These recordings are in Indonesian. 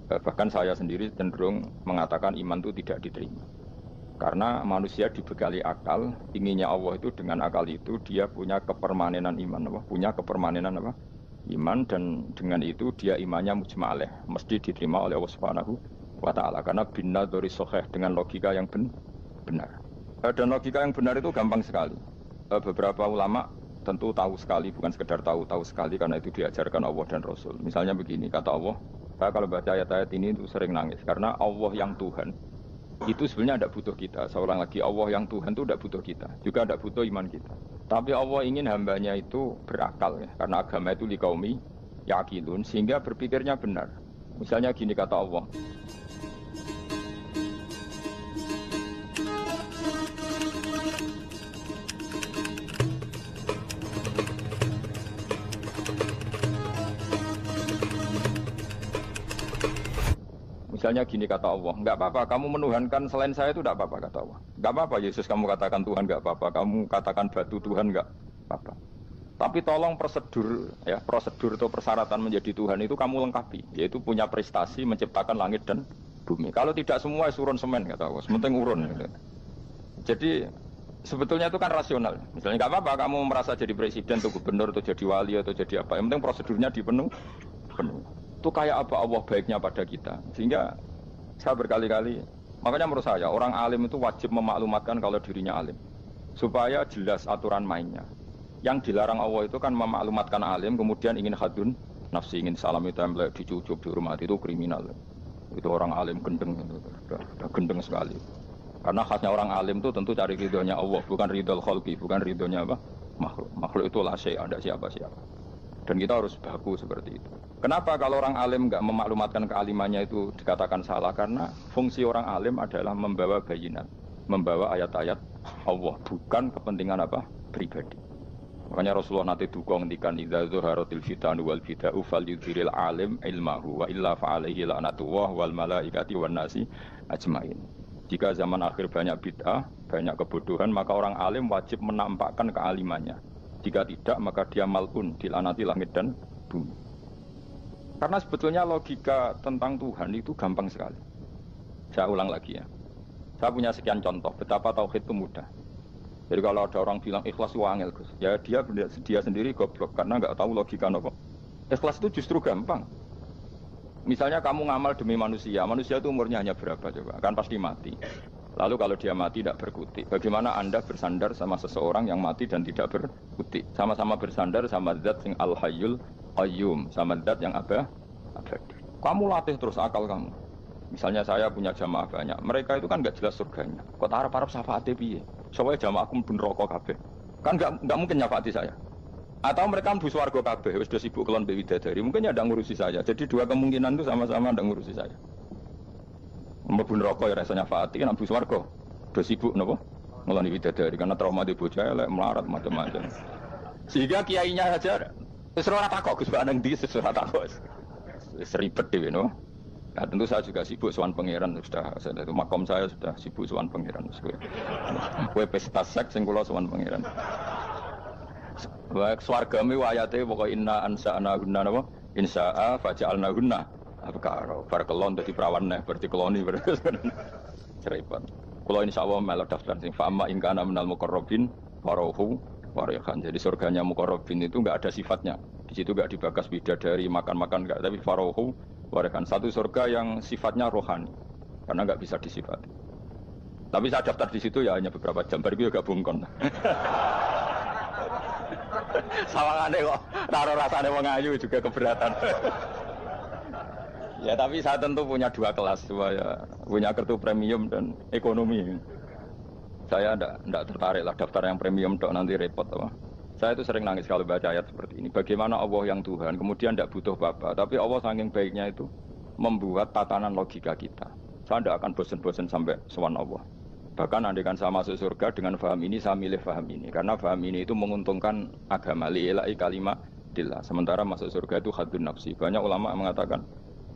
Bahkan saya sendiri cenderung mengatakan iman itu tidak diterima. Karena manusia dibekali akal, inginnya Allah itu dengan akal itu dia punya kepermanenan iman, apa? Punya kepermanenan apa? Iman dan dengan itu dia imannya mujma'aleh, mesti diterima oleh Allah Subhanahu wa taala karena binna dzori sahih dengan logika yang benar. Dan logika yang benar itu gampang sekali. Beberapa ulama tentu tahu sekali, bukan sekedar tahu sekali karena itu diajarkan Allah dan Rasul. Misalnya begini, kata Allah, saya kalau baca ayat-ayat ini itu sering nangis karena Allah yang Tuhan itu sebenarnya tidak butuh kita. Seorang lagi, Allah yang Tuhan itu tidak butuh kita, juga tidak butuh iman kita. Tapi Allah ingin hambanya itu berakal ya, karena agama itu liqaumi yaqilun, sehingga berpikirnya benar. Misalnya gini kata Allah, misalnya gini kata Allah, enggak apa-apa, kamu menuhankan selain saya itu enggak apa-apa kata Allah. Enggak apa-apa Yesus kamu katakan Tuhan enggak apa-apa, kamu katakan batu Tuhan enggak apa-apa. Tapi tolong prosedur ya, prosedur atau persyaratan menjadi Tuhan itu kamu lengkapi, yaitu punya prestasi menciptakan langit dan bumi. Kalau tidak semua surun semen kata Allah, sementing urun gitu. Jadi sebetulnya itu kan rasional. Misalnya enggak apa-apa kamu merasa jadi presiden atau gubernur atau jadi wali atau jadi apa, yang penting prosedurnya dipenuhi. Itu kayak apa Allah baiknya pada kita. Sehingga saya berkali-kali, makanya menurut saya orang alim itu wajib memaklumatkan kalau dirinya alim supaya jelas aturan mainnya. Yang dilarang Allah itu kan memaklumatkan alim kemudian ingin hadun nafsi, ingin salami template, dicucuk, dihormati, itu kriminal. Itu orang alim gendeng, udah gendeng sekali. Karena khasnya orang alim itu tentu cari ridhonya Allah, bukan ridhol khalqi, bukan ridhonya apa? Makhluk. Makhluk itu la syai', ada siapa-siapa. Dan kita harus baku seperti itu. Kenapa kalau orang alim nggak memaklumatkan kealimannya itu dikatakan salah? Karena fungsi orang alim adalah membawa bayinat, membawa ayat-ayat Allah, bukan kepentingan apa? Pribadi. Makanya Rasulullah nanti dukung ngendikan idza zuharatil fitanu wal fita'u falyudhiril alim ilmahu wa illa fa'alaihi la'natullah wal malaikati wan nasi ajmain. Jika zaman akhir banyak bid'ah, banyak kebodohan, maka orang alim wajib menampakkan kealimannya. Jika tidak, maka dia mal'un, dilaknati langit dan bumi. Karena sebetulnya logika tentang Tuhan itu gampang sekali. Saya ulang lagi ya. Saya punya sekian contoh betapa tauhid itu mudah. Jadi kalau ada orang bilang ikhlas itu angel, Gus, ya dia sendiri goblok karena nggak tahu logika nopo. Ikhlas itu justru gampang. Misalnya kamu ngamal demi manusia, manusia itu umurnya hanya berapa coba? Kan pasti mati. Lalu kalau dia mati tidak berkutik, bagaimana Anda bersandar sama seseorang yang mati dan tidak berkutik? Sama-sama bersandar sama zat yang al-hayyul qayyum, sama zat yang abadi. Kamu latih terus akal kamu. Misalnya saya punya jamaah banyak, mereka itu kan nggak jelas surganya. Kok harap-harap syafaatnya piye? Soalnya jamaah aku pun rokok kabeh. Kan nggak mungkin nyafaati saya. Atau mereka mlebu swarga kabeh, wis do sibuk kelon mbek widadari, mungkin ya ndak ngurusi saya. Jadi dua kemungkinan itu sama-sama ndak ngurusi saya. Mlebu neraka ya rasanya fati kan mlebu swarga. Do sibuk napa? Ngeloni widadari karena trauma di bocah elek melarat macam-macam. Sehingga kiainya saja wis ora takok Gus Pak nang ndi wis ora takok. Wis ribet dhewe no. Nah, tentu saya juga sibuk sowan pangeran sudah itu makom saya sudah sibuk sowan pangeran. Kowe pesta seks sing kula sowan pangeran. Wa swarga mi ayate pokoke inna ansa'na gunna napa? Insa'a faja'alna gunna. Apa karo barkelon dadi perawan neh berarti keloni berarti cerepet. Kula insyaallah melok daftar sing fa'ama in kana minal muqarrabin warohu warayhan. Jadi surganya muqarrabin itu enggak ada sifatnya. Di situ enggak dibagas bidadari makan-makan enggak, tapi farohu warayhan. Satu surga yang sifatnya rohani karena enggak bisa disifati. Tapi saya daftar di situ ya hanya beberapa jam baru juga bungkon. Sawangane kok taruh rasane wong ayu juga keberatan. Ya tapi saya tentu punya dua kelas, punya kartu premium dan ekonomi. Saya tidak tertarik lah daftar yang premium dok nanti repot apa. Saya itu sering nangis kalau baca ayat seperti ini. Bagaimana Allah yang Tuhan kemudian tidak butuh Bapa, tapi Allah saking baiknya itu membuat tatanan logika kita. Saya tidak akan bosan-bosan sampai sowan Allah. Bahkan andaikan saya masuk surga dengan faham ini, saya milih faham ini karena faham ini itu menguntungkan agama li'ilai kalimatillah. Sementara masuk surga itu hadun nafsi. Banyak ulama mengatakan,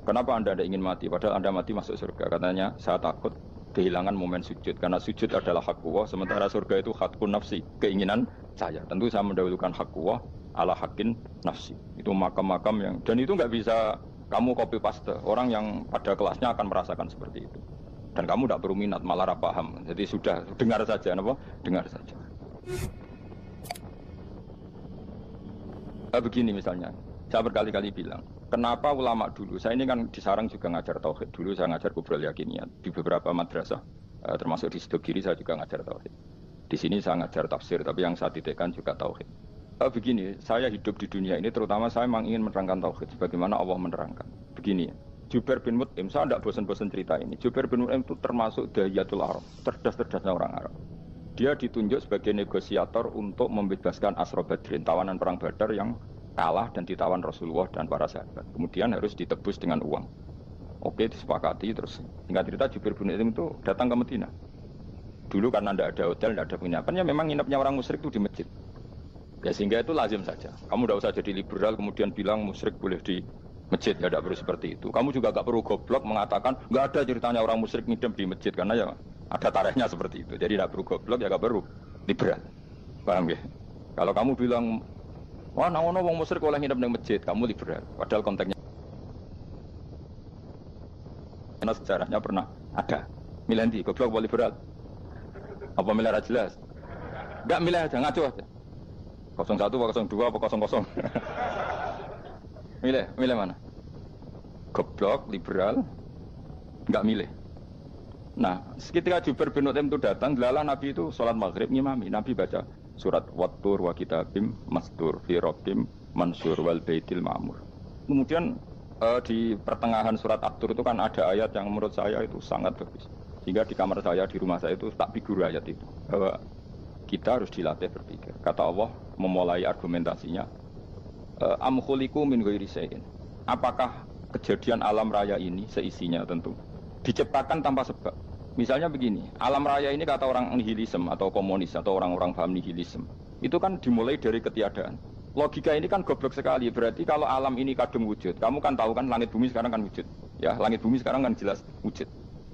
kenapa Anda tidak ingin mati? Padahal Anda mati masuk surga. Katanya, saya takut kehilangan momen sujud. Karena sujud adalah hak Allah, sementara surga itu hakun nafsi. Keinginan saya. Tentu saya mendahulukan hak Allah ala hakin nafsi. Itu makam-makam yang... Dan itu nggak bisa Kamu copy paste, orang yang pada kelasnya akan merasakan seperti itu. Dan kamu tidak perlu minat, malah paham. Jadi sudah, dengar saja, apa? Dengar saja. Begini misalnya, saya berkali-kali bilang, kenapa ulama dulu, saya ini kan di Sarang juga ngajar tauhid, dulu saya ngajar kubrul yakiniyat, di beberapa madrasah, termasuk di Sidogiri saya juga ngajar tauhid. Di sini saya ngajar tafsir, tapi yang saya titikkan juga tauhid. Begini, saya hidup di dunia ini, terutama saya memang ingin menerangkan tauhid, sebagaimana Allah menerangkan. Begini, Jubair bin Mut'im, saya tidak bosan-bosan cerita ini. Jubair bin Mut'im itu termasuk Dahiyatul Arab, cerdas-cerdasnya orang Arab. Dia ditunjuk sebagai negosiator untuk membebaskan Asra Badrin, tawanan perang Badar yang kalah dan ditawan Rasulullah dan para sahabat. Kemudian harus ditebus dengan uang. Oke, disepakati, terus singkat cerita Jubair bin Mut'im itu datang ke Madinah. Dulu karena tidak ada hotel, tidak ada penginapan, ya memang nginepnya orang musyrik itu di masjid. Ya sehingga itu lazim saja. Kamu tidak usah jadi liberal kemudian bilang musyrik boleh di masjid, ya tidak perlu seperti itu. Kamu juga tidak perlu goblok mengatakan nggak ada ceritanya orang musyrik ngidam di masjid, karena ya ada tarikhnya seperti itu. Jadi tidak perlu goblok, ya tidak perlu liberal. Paham ya? Kalau kamu bilang wah nangono wong musyrik oleh ngidam di masjid, kamu liberal. Padahal konteksnya karena sejarahnya pernah ada. Milih di goblok apa liberal? Apa milih jelas? Enggak milih aja, ngaco aja. 01, 02, apa 00? Milih mana? Goblok, liberal, enggak milih. Nah, ketika Jubair bin Mut'im itu datang, delalah Nabi itu sholat maghrib ngimami. Nabi baca surat Wattur wa kitabim mastur fi rabbim mansur wal baitil ma'mur. Kemudian di pertengahan surat At-Tur itu kan ada ayat yang menurut saya itu sangat bagus. Sehingga di kamar saya, di rumah saya itu tak figur ayat itu. Bahwa kita harus dilatih berpikir. Kata Allah memulai argumentasinya. Am khuliqu min ghairi syai'in. Apakah kejadian alam raya ini seisinya tentu diciptakan tanpa sebab? Misalnya begini, alam raya ini kata orang nihilisme atau komunis atau orang-orang paham nihilisme. Itu kan dimulai dari ketiadaan. Logika ini kan goblok sekali. Berarti kalau alam ini kadung wujud, kamu kan tahu kan langit bumi sekarang kan wujud. Ya, langit bumi sekarang kan jelas wujud.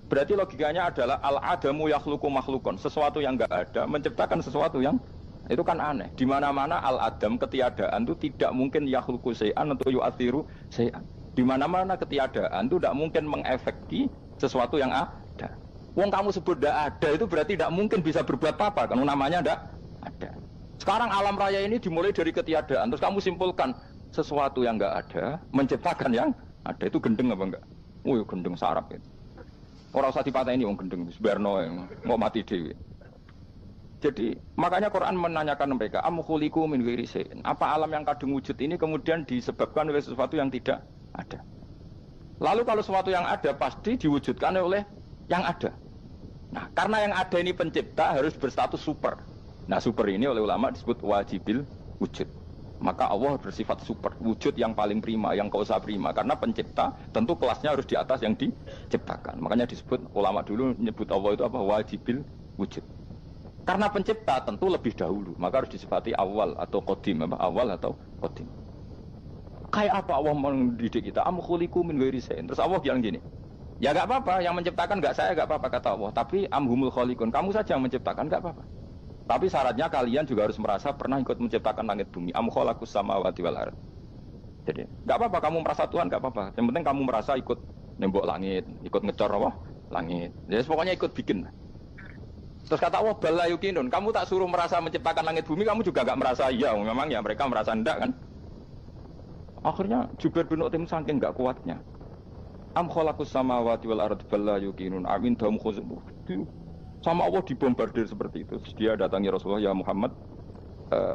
Berarti logikanya adalah al-adamu yakhluqu makhlukon, sesuatu yang enggak ada menciptakan sesuatu yang itu kan aneh. Di mana-mana al-adam ketiadaan itu tidak mungkin yakhluqu syai'an atau yu'athiru syai'an. Di mana-mana ketiadaan itu tidak mungkin mengefeki sesuatu yang ada. Wong kamu sebut tidak ada itu berarti tidak mungkin bisa berbuat apa-apa karena namanya tidak ada. Sekarang alam raya ini dimulai dari ketiadaan, terus kamu simpulkan sesuatu yang enggak ada menciptakan yang ada, itu gendeng apa enggak? Oh, gendeng sarap itu. Orang usah dipateni wong gendeng sebarno mau mati dhewe. Jadi makanya Quran menanyakan mereka, am khuliqu min ghairi syai'in. Apa alam yang kadung wujud ini kemudian disebabkan oleh sesuatu yang tidak ada? Lalu kalau sesuatu yang ada pasti diwujudkan oleh yang ada. Nah, karena yang ada ini pencipta harus berstatus super. Nah, super ini oleh ulama disebut wajibil wujud. Maka Allah bersifat super, wujud yang paling prima, yang kausa prima. Karena pencipta tentu kelasnya harus di atas yang diciptakan. Makanya disebut, ulama dulu menyebut Allah itu apa? Wajibil wujud. Karena pencipta tentu lebih dahulu, maka harus disifati awal atau qadim, apa? Awal atau qadim. Kayak apa Allah mendidik kita? Am khuliqu min ghairi syai'in. Terus Allah bilang gini, ya gak apa-apa, yang menciptakan gak saya, gak apa-apa kata Allah. Tapi amhumul khaliqun, kamu saja yang menciptakan, gak apa-apa. Tapi syaratnya kalian juga harus merasa pernah ikut menciptakan langit bumi. Am khalaqus samawati wal ardh. Jadi, enggak apa-apa kamu merasa Tuhan, enggak apa-apa. Yang penting kamu merasa ikut nembok langit, ikut ngecor apa? Langit. Jadi pokoknya ikut bikin. Terus kata Allah bala yukinun, kamu tak suruh merasa menciptakan langit bumi, kamu juga enggak merasa iya. Memang ya mereka merasa enggak kan? Akhirnya Jubair bin Mut'im saking enggak kuatnya. Am khalaqus samawati wal ardh bala yukinun amin dahum khuzbu. Sama Allah dibombardir seperti itu. Terus dia datangi Rasulullah, ya Muhammad,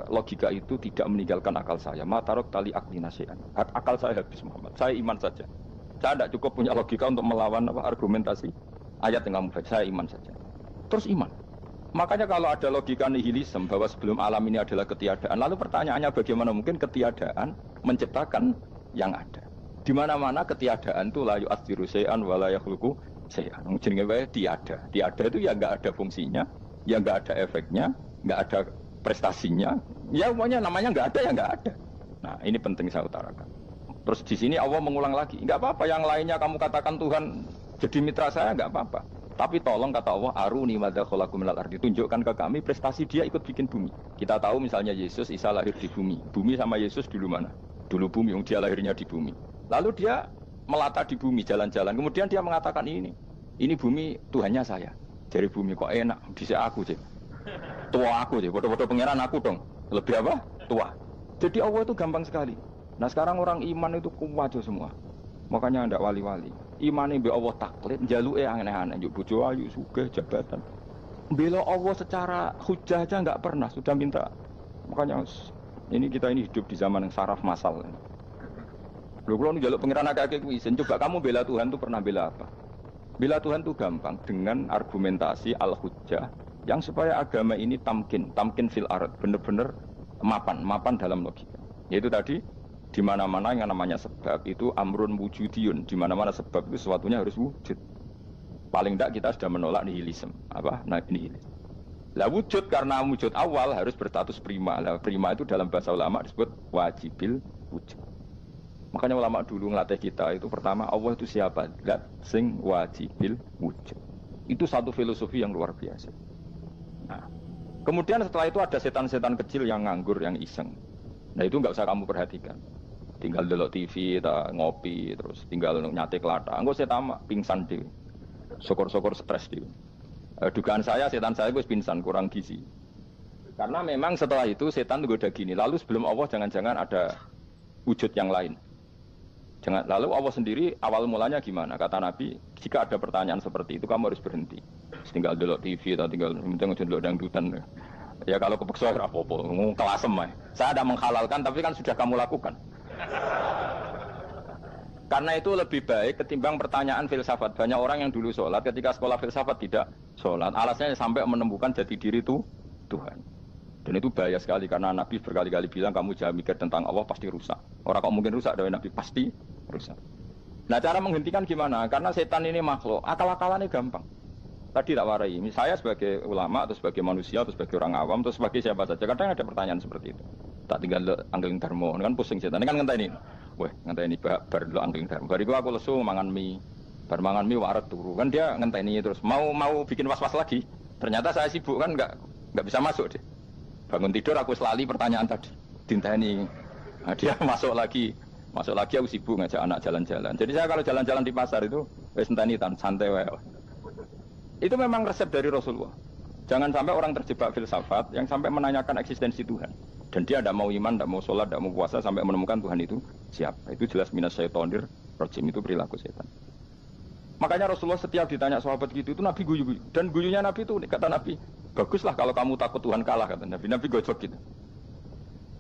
logika itu tidak meninggalkan akal saya. Matarok tali akli nasihan. Akal saya habis Muhammad. Saya iman saja. Saya tidak cukup punya logika untuk melawan argumentasi ayat yang kamu baca. Saya iman saja. Terus iman. Makanya kalau ada logika nihilisme bahwa sebelum alam ini adalah ketiadaan, lalu pertanyaannya bagaimana mungkin ketiadaan menciptakan yang ada? Di mana-mana ketiadaan itu la yu'athiru syai'an wa la yakhluqu saya jenenge wae tiada. Tiada itu ya enggak ada fungsinya, ya enggak ada efeknya, enggak ada prestasinya. Ya pokoknya namanya enggak ada ya enggak ada. Nah, ini penting saya utarakan. Terus di sini Allah mengulang lagi, enggak apa-apa yang lainnya kamu katakan Tuhan jadi mitra saya enggak apa-apa. Tapi tolong kata Allah, aruni madza khalaqu minal ardi, tunjukkan ke kami prestasi dia ikut bikin bumi. Kita tahu misalnya Yesus, Isa lahir di bumi. Bumi sama Yesus dulu mana? Dulu bumi, dia lahirnya di bumi. Lalu dia melata di bumi jalan-jalan. Kemudian dia mengatakan ini bumi Tuhannya saya. Dari bumi kok enak, dhisik aku sih. Tua aku sih, bodoh-bodoh pangeran aku dong. Lebih apa? Tua. Jadi Allah itu gampang sekali. Nah sekarang orang iman itu kuat semua. Makanya ndak wali-wali. Imane mbek Allah taklid, njaluke aneh-aneh, njuk bojo ayu, sugih, jabatan. Bela Allah secara hujah aja enggak pernah, sudah minta. Makanya ini kita ini hidup di zaman yang saraf masal. Lho kula njaluk pangeran akeh-akeh kuwi, coba kamu bela Tuhan itu pernah bela apa? Bela Tuhan itu gampang dengan argumentasi al-hujjah yang supaya agama ini tamkin fil ard, benar-benar mapan dalam logika. Yaitu tadi di mana-mana yang namanya sebab itu amrun wujudiyun, di mana-mana sebab itu sesuatunya harus wujud. Paling tidak kita sudah menolak nihilisme. Apa? Nah, nihilisme. Lah wujud karena wujud awal harus berstatus prima. Lah prima itu dalam bahasa ulama disebut wajibil wujud. Makanya ulama dulu ngelatih kita itu pertama Allah itu siapa? Zat sing wajibil wujud. Itu satu filosofi yang luar biasa. Nah, kemudian setelah itu ada setan-setan kecil yang nganggur, yang iseng. Nah itu nggak usah kamu perhatikan. Tinggal delok TV, ngopi, terus tinggal nyate kelata. Engko setan pingsan dhewe. Syukur-syukur stres dhewe. Dugaan saya setan saya wis pingsan, kurang gizi. Karena memang setelah itu setan goda gini. Lalu sebelum Allah jangan-jangan ada wujud yang lain. Jangan, lalu Allah sendiri awal mulanya gimana? Kata Nabi, jika ada pertanyaan seperti itu kamu harus berhenti. Tinggal delok TV atau tinggal delok dangdutan. Ya kalau kepeksa ora apa-apa, kelasem ae. Saya ada menghalalkan tapi kan sudah kamu lakukan. Karena itu lebih baik ketimbang pertanyaan filsafat. Banyak orang yang dulu sholat ketika sekolah filsafat tidak sholat. Alasannya sampai menemukan jati diri itu Tuhan. Dan itu bahaya sekali karena Nabi berkali-kali bilang kamu jangan mikir tentang Allah pasti rusak. Orang kok mungkin rusak dari Nabi pasti rusak. Nah cara menghentikan gimana? Karena setan ini makhluk, akal-akalannya gampang. Tadi tak warai, saya sebagai ulama atau sebagai manusia atau sebagai orang awam atau sebagai siapa saja, kadang ada pertanyaan seperti itu. Tak tinggal anggeling dharma, kan pusing setan. Ini kan ngenteni. Weh, ngenteni bar lo anggeling dharma. Bariku aku lesu mangan mie. Bar mangan mie waret turu. Kan dia ngenteni terus mau bikin was-was lagi. Ternyata saya sibuk kan enggak bisa masuk deh. Bangun tidur aku selali pertanyaan tadi. Dinteni. Nah, dia masuk lagi aku sibuk ngajak anak jalan-jalan. Jadi saya kalau jalan-jalan di pasar itu wis enteni santai wae. Itu memang resep dari Rasulullah. Jangan sampai orang terjebak filsafat yang sampai menanyakan eksistensi Tuhan. Dan dia tidak mau iman, tidak mau sholat, tidak mau puasa sampai menemukan Tuhan itu siapa. Itu jelas minas syaitonir rajim, itu perilaku setan. Makanya Rasulullah setiap ditanya sahabat gitu itu Nabi guyu-guyu. Dan guyunya Nabi itu kata Nabi, baguslah kalau kamu takut Tuhan kalah kata Nabi. Nabi gojok gitu.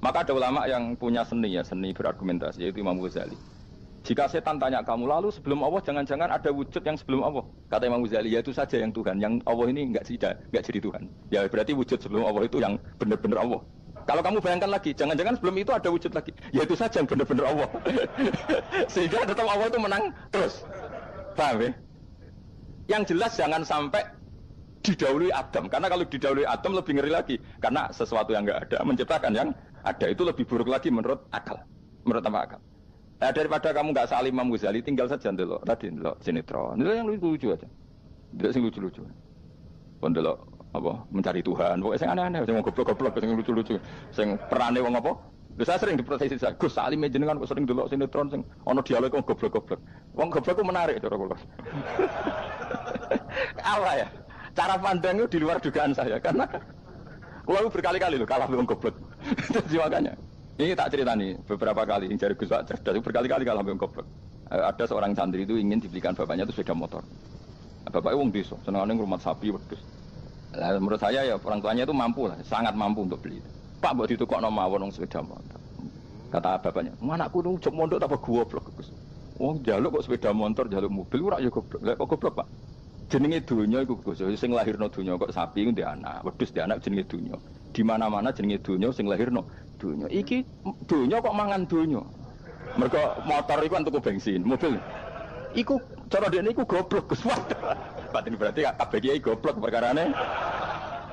Maka ada ulama yang punya seni berargumentasi yaitu Imam Ghazali. Jika setan tanya kamu lalu sebelum Allah jangan-jangan ada wujud yang sebelum Allah. Kata Imam Ghazali ya itu saja yang Tuhan, yang Allah ini enggak jadi Tuhan. Ya berarti wujud sebelum Allah itu yang benar-benar Allah. Kalau kamu bayangkan lagi, jangan-jangan sebelum itu ada wujud lagi. Ya itu saja yang benar-benar Allah. Sehingga tetap Allah itu menang terus. Paham ya? Yang jelas jangan sampai didahului Adam. Karena kalau didahului Adam lebih ngeri lagi. Karena sesuatu yang enggak ada menciptakan yang ada itu lebih buruk lagi menurut akal. Menurut apa akal? Nah, daripada kamu nggak salim Imam Ghazali, tinggal saja ndelok tadi ndelok sinetron. Ndelok yang lucu-lucu aja. Ndelok sing lucu-lucu. Ndelok apa mencari Tuhan. Pokoknya sing aneh-aneh, sing goblok-goblok, sing lucu-lucu, sing perane wong apa? Lha saya sering diprotes saya. Gus Salim jenengan kok sering ndelok sinetron sing ana dialog wong goblok-goblok. Wong goblok ku menarik cara kula. Apa ya? Cara pandang itu di luar dugaan saya karena kula berkali-kali lho kalah wong goblok. Jadi makanya ini tak cerita nih beberapa kali yang jari Gus Pak cerdas berkali-kali kalau ambil goblok. Ada seorang santri itu ingin dibelikan bapaknya itu sepeda motor. Bapaknya wong desa, senengane ngrumat sapi wedhus. Lah menurut saya ya orang tuanya itu mampu lah, sangat mampu untuk beli. Pak mbok ditukokno mawon wong sepeda motor. Kata bapaknya, "Anakku nu jek mondok tak goblok, Gus." Wong njaluk kok sepeda motor, njaluk mobil ora ya goblok. Lah kok goblok, Pak? Jenenge donya iku Gus, sing lahirno donya kok sapi ku ndek anak, wedhus ndek anak jenenge donya. Di mana-mana jenenge donya sing lahirno donya. Iki donya kok mangan donya. Mergo motor iku kan tuku bensin, mobil. Iku cara dekne iku goblok Gus. Batin berarti kabeh kiai goblok perkarane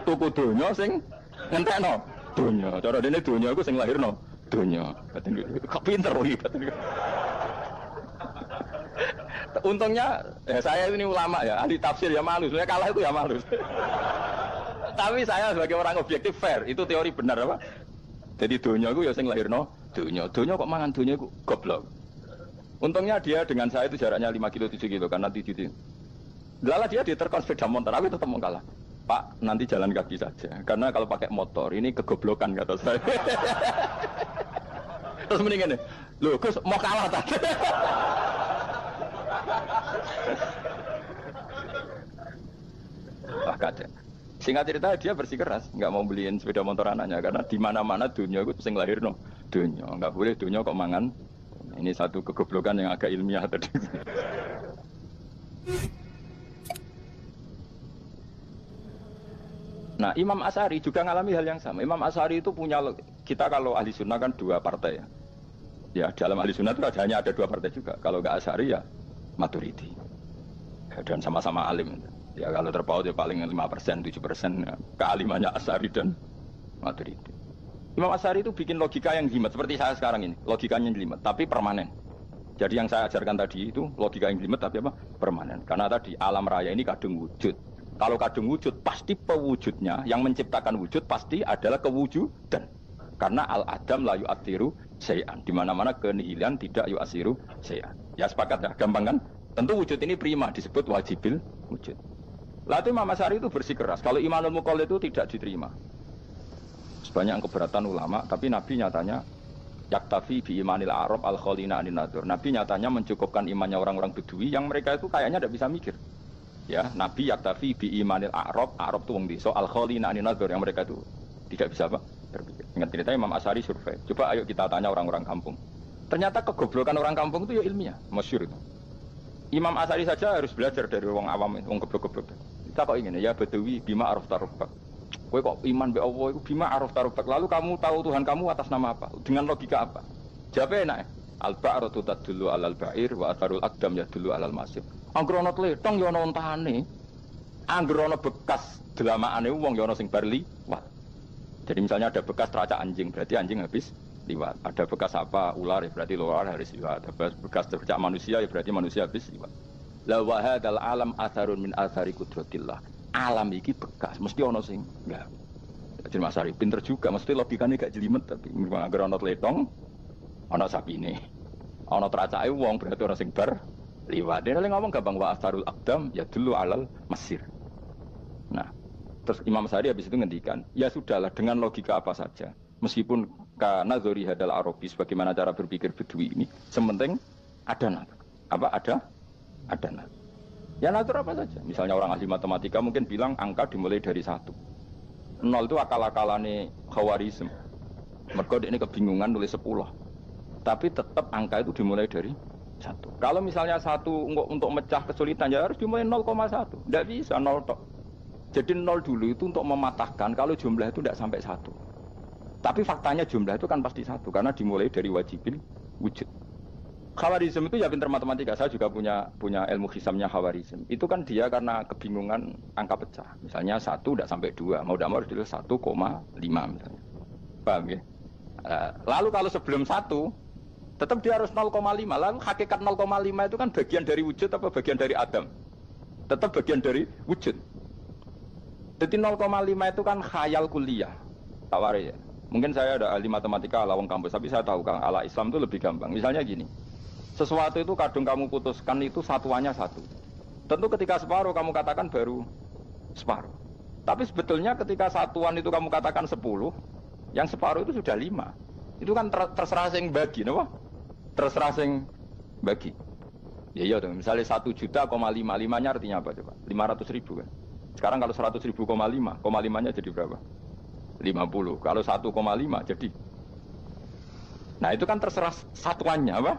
tuku donya sing ngentekno donya. Cara dekne donya iku sing lahirno donya. Batin kok pinter iki batin. Untungnya saya ini ulama ya, ahli tafsir ya malu. Saya kalah itu ya malu. Tapi saya sebagai orang objektif fair, itu teori benar apa? Jadi donya itu ya sing lahirno donya. Donya kok mangan donya itu goblok. Untungnya dia dengan saya itu jaraknya 5 kilo 7 kilo karena 7 kilo. Lala dia diterkon sepeda motor, aku tetap mau kalah. Pak, nanti jalan kaki saja. Karena kalau pakai motor ini kegoblokan kata saya. Terus mendingan nih, loh Gus mau kalah tadi. Wah kacau. Singkat cerita dia bersikeras, nggak mau beliin sepeda motor anaknya karena di mana-mana dunia itu sing lahir no dunia, nggak boleh dunia kok mangan. Ini satu kegoblokan yang agak ilmiah tadi. Nah, Imam Asy'ari juga ngalami hal yang sama. Imam Asy'ari itu punya, kita kalau ahli sunnah kan 2 partai ya. Ya, dalam ahli sunnah itu hanya ada 2 partai juga. Kalau nggak Asy'ari ya Maturidi. Dan sama-sama alim. Ya kalau terpaut ya paling 5%, 7% ya. Kealimannya Asy'ari dan Maturidi. Imam Asy'ari itu bikin logika yang jelimet seperti saya sekarang ini. Logikanya jelimet, tapi permanen. Jadi yang saya ajarkan tadi itu logika yang jelimet tapi apa? Permanen. Karena tadi alam raya ini kadung wujud. Kalau kadung wujud, pasti pewujudnya, yang menciptakan wujud pasti adalah kewujudan. Karena al-adam la yu'athiru syai'an. Di mana-mana kenihilan tidak yu'athiru syai'an. Ya sepakat ya, gampang kan? Tentu wujud ini prima, disebut wajibil wujud. Lalu Imam Asy'ari itu bersikeras. Kalau imanul muqallid itu tidak diterima. Sebanyak keberatan ulama, tapi Nabi nyatanya yaktafi bi imanil arab al-khalina anin nadur. Nabi nyatanya mencukupkan imannya orang-orang Bedui yang mereka itu kayaknya tidak bisa mikir. Ya, Nabi yaktafi bi imanil a'rab itu wong desa al-khalina anin nadur yang mereka itu tidak bisa apa? Berpikir. Ingat cerita Imam Asy'ari survei. Coba ayo kita tanya orang-orang kampung. Ternyata kegoblokan orang kampung itu ya ilmiah, masyhur itu. Imam Asy'ari saja harus belajar dari wong awam, wong goblok-goblok. Kita kok ingin ya Badawi bima araf tarubbak. Kowe kok iman be Allah itu bima araf tarubbak. Lalu kamu tahu Tuhan kamu atas nama apa? Dengan logika apa? Jawabnya enak. Al-ba'ratu tadullu 'alal ba'ir wa atharul aqdam yadullu 'alal masir. Anggere ana tletong ya ana ontane. Anggere ana bekas delamaane wong ya ana sing bar liwat. Jadi misalnya ada bekas teracak anjing, berarti anjing habis liwat. Ada bekas apa ular ya berarti ular harus liwat. Ada bekas teracak manusia ya berarti manusia habis liwat. La wa hadzal alam atharun min athari qudratillah. Alam iki bekas, mesti ana sing enggak. Jadi Mas Ari pinter juga, mesti logikane gak jelimet tapi anggere ana tletong ana sapine. Ana teracake wong berarti ana sing bar liwat. Dia ngomong gampang wa asarul aqdam ya dulu alal masir. Nah, terus Imam Asy'ari habis itu ngendikan, ya sudahlah dengan logika apa saja. Meskipun karena zori hadal arabis bagaimana cara berpikir Bedui ini, sementing ada natur. Apa ada natur. Ya natur apa saja. Misalnya orang ahli matematika mungkin bilang angka dimulai dari 1. 0 itu akal-akalane Khawarizm. Mergo ini kebingungan nulis 10. Tapi tetap angka itu dimulai dari 1. Kalau misalnya 1 untuk mecah kesulitan ya harus dimulai 0,1. Tidak bisa 0 tok. Jadi 0 dulu itu untuk mematahkan kalau jumlah itu tidak sampai 1. Tapi faktanya jumlah itu kan pasti 1 karena dimulai dari wajibil wujud. Khawarizm itu ya pinter matematika. Saya juga punya ilmu hisamnya Khawarizm. Itu kan dia karena kebingungan angka pecah. Misalnya 1 tidak sampai 2, mau tidak mau harus ditulis 1,5 misalnya. Paham ya? Lalu kalau sebelum 1 tetap dia harus 0,5. Lalu hakikat 0,5 itu kan bagian dari wujud apa bagian dari Adam? Tetap bagian dari wujud. Jadi 0,5 itu kan khayal kuliah. Tak waris ya. Mungkin saya ada ahli matematika ala wong kampus, tapi saya tahu kan ala Islam itu lebih gampang. Misalnya gini. Sesuatu itu kadung kamu putuskan itu satuannya 1. Tentu ketika separuh kamu katakan baru separuh. Tapi sebetulnya ketika satuan itu kamu katakan 10, yang separuh itu sudah 5. Itu kan terserah sing bagi, napa? Terserah sing bagi. Ya iya dong, misalnya 1 juta, 5-nya artinya apa coba? 500.000 kan. Sekarang kalau 100.000, 5-nya jadi berapa? 50. Kalau 1,5 jadi. Nah itu kan terserah satuannya apa?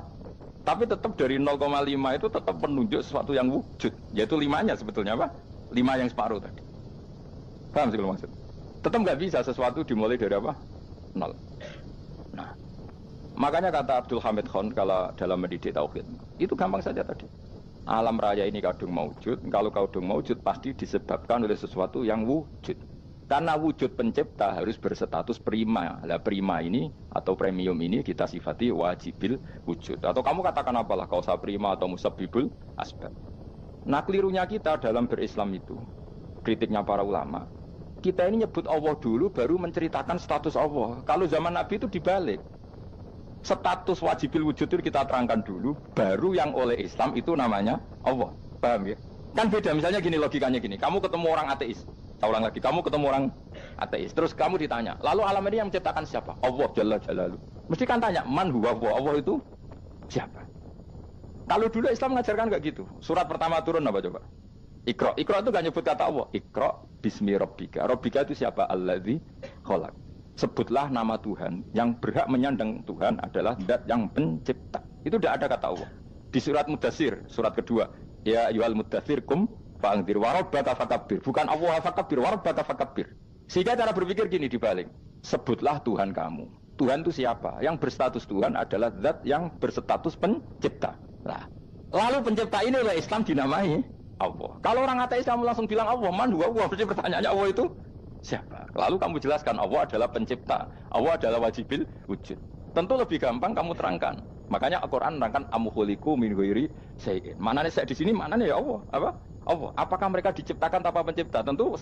Tapi tetap dari 0,5 itu tetap menunjuk sesuatu yang wujud. Yaitu 5-nya sebetulnya apa? 5 yang separuh tadi. Paham sih kalau maksud? Tetap nggak bisa sesuatu dimulai dari apa? 0. Nah, makanya kata Abdul Hamid Khan kalau dalam mendidik tauhid, itu gampang saja tadi. Alam raya ini kadung maujud, kalau kadung maujud pasti disebabkan oleh sesuatu yang wujud. Karena wujud pencipta harus berstatus prima. Lah prima ini atau premium ini kita sifati wajibil wujud. Atau kamu katakan apalah kausa prima atau musabbibul asbab. Nah kelirunya kita dalam berislam itu, kritiknya para ulama, kita ini nyebut Allah dulu baru menceritakan status Allah. Kalau zaman Nabi itu dibalik. Status wajibil wujud itu kita terangkan dulu, baru yang oleh Islam itu namanya Allah. Paham ya? Kan beda, misalnya gini logikanya gini, kamu ketemu orang ateis. Saya ulang lagi, kamu ketemu orang ateis, terus kamu ditanya, lalu alam ini yang menciptakan siapa? Allah Jalla Jalaluhu. Mesti kan tanya, man huwa Allah? Allah itu siapa? Kalau dulu Islam mengajarkan enggak gitu. Surat pertama turun apa coba? Iqra. Iqra itu gak nyebut kata Allah. Iqra bismi rabbika. Rabbika itu siapa? Alladzi khalaq. Sebutlah nama Tuhan. Yang berhak menyandang Tuhan adalah zat yang pencipta. Itu tidak ada kata Allah. Di surat Mudatsir, surat kedua. Ya ayyuhal mudatsir kum fa'anzir wa rabbaka fakabbir. Bukan Allah fakabbir, wa rabbaka fakabbir. Sehingga cara berpikir gini dibalik. Sebutlah Tuhan kamu. Tuhan itu siapa? Yang berstatus Tuhan adalah zat yang berstatus pencipta. Nah, lalu pencipta ini oleh Islam dinamai Allah. Kalau orang ateis kamu langsung bilang Allah, man huwa Allah, mesti pertanyaannya Allah itu siapa? Lalu kamu jelaskan Allah adalah pencipta, Allah adalah wajibil wujud. Tentu lebih gampang kamu terangkan. Makanya Al-Qur'an menerangkan amkhuliqu min ghairi syai'in. Manane saya di sini manane ya Allah, apa? Allah. Apakah mereka diciptakan tanpa pencipta? Tentu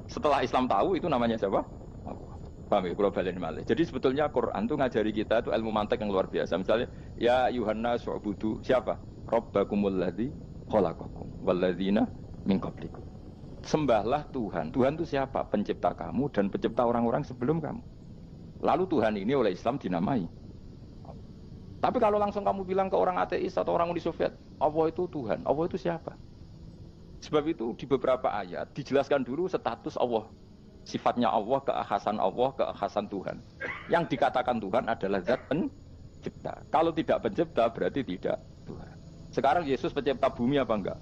setelah Islam tahu itu namanya siapa? Allah. Paham ya? Kalau balen malih. Jadi sebetulnya Quran itu ngajari kita itu ilmu mantik yang luar biasa. Misalnya ya Yuhanna su'budu siapa? Rabbakumul ladzi khalaqakum walladzina min qablikum. Sembahlah Tuhan. Tuhan itu siapa? Pencipta kamu dan pencipta orang-orang sebelum kamu. Lalu Tuhan ini oleh Islam dinamai. Tapi kalau langsung kamu bilang ke orang ateis atau orang Uni Soviet, Allah itu Tuhan. Allah itu siapa? Sebab itu di beberapa ayat dijelaskan dulu status Allah. Sifatnya Allah, keakhasan Tuhan. Yang dikatakan Tuhan adalah zat pencipta. Kalau tidak pencipta berarti tidak Tuhan. Sekarang Yesus pencipta bumi apa enggak?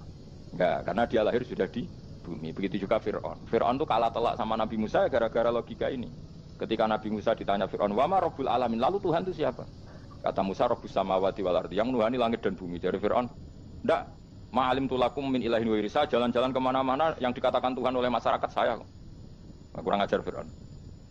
Enggak, karena dia lahir sudah di bumi. Begitu juga Fir'aun. Fir'aun itu kalah telak sama Nabi Musa gara-gara logika ini. Ketika Nabi Musa ditanya Fir'aun, wa ma rabbul alamin? Lalu Tuhan itu siapa? Kata Musa, rabbus samawati wal ardi, yang menuhani langit dan bumi. Dari Fir'aun, enggak, ma'alim tulakum min ilahin wa irisa, jalan-jalan kemana-mana yang dikatakan Tuhan oleh masyarakat saya. Kurang ajar Fir'aun.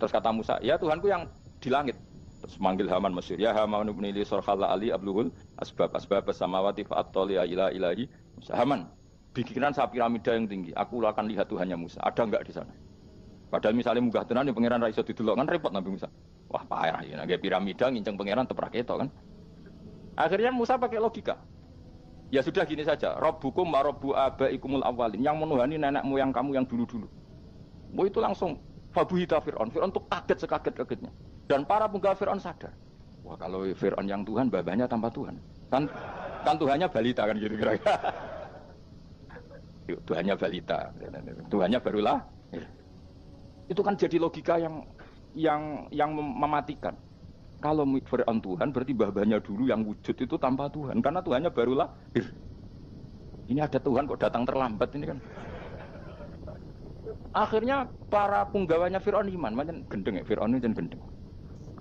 Terus kata Musa, ya Tuhanku yang di langit. Terus manggil Haman Mesir, ya Haman ibn Ili sorhala ali abluhul asbab samawati fa'attoli ila ilahi Musa. Haman, bikinan saya piramida yang tinggi, aku akan lihat Tuhannya Musa. Ada enggak di sana? Padahal misalnya munggah tenan yang pangeran ra iso didelok kan repot Nabi Musa. Wah parah ya, nggak piramida nginceng pangeran teprak ketok kan. Akhirnya Musa pakai logika. Ya sudah gini saja, Rabbukum wa rabbu abaikumul awwalin, yang menuhani nenek moyang kamu yang dulu-dulu. Mau itu langsung fabuhita Fir'aun. Fir'aun itu kaget sekaget-kagetnya. Dan para penggawa Fir'aun sadar. Wah kalau Fir'aun yang Tuhan, babanya tanpa Tuhan. Kan Tuhannya balita kan gitu kira-kira. Tuhannya balita. Tuhannya barulah. Itu kan jadi logika yang mematikan. Kalau Fir'aun Tuhan berarti babanya dulu yang wujud itu tanpa Tuhan. Karena Tuhannya barulah. Ini ada Tuhan kok datang terlambat ini kan. Akhirnya para penggawanya Fir'aun iman, macam gendeng ya, Fir'aun ini gendeng.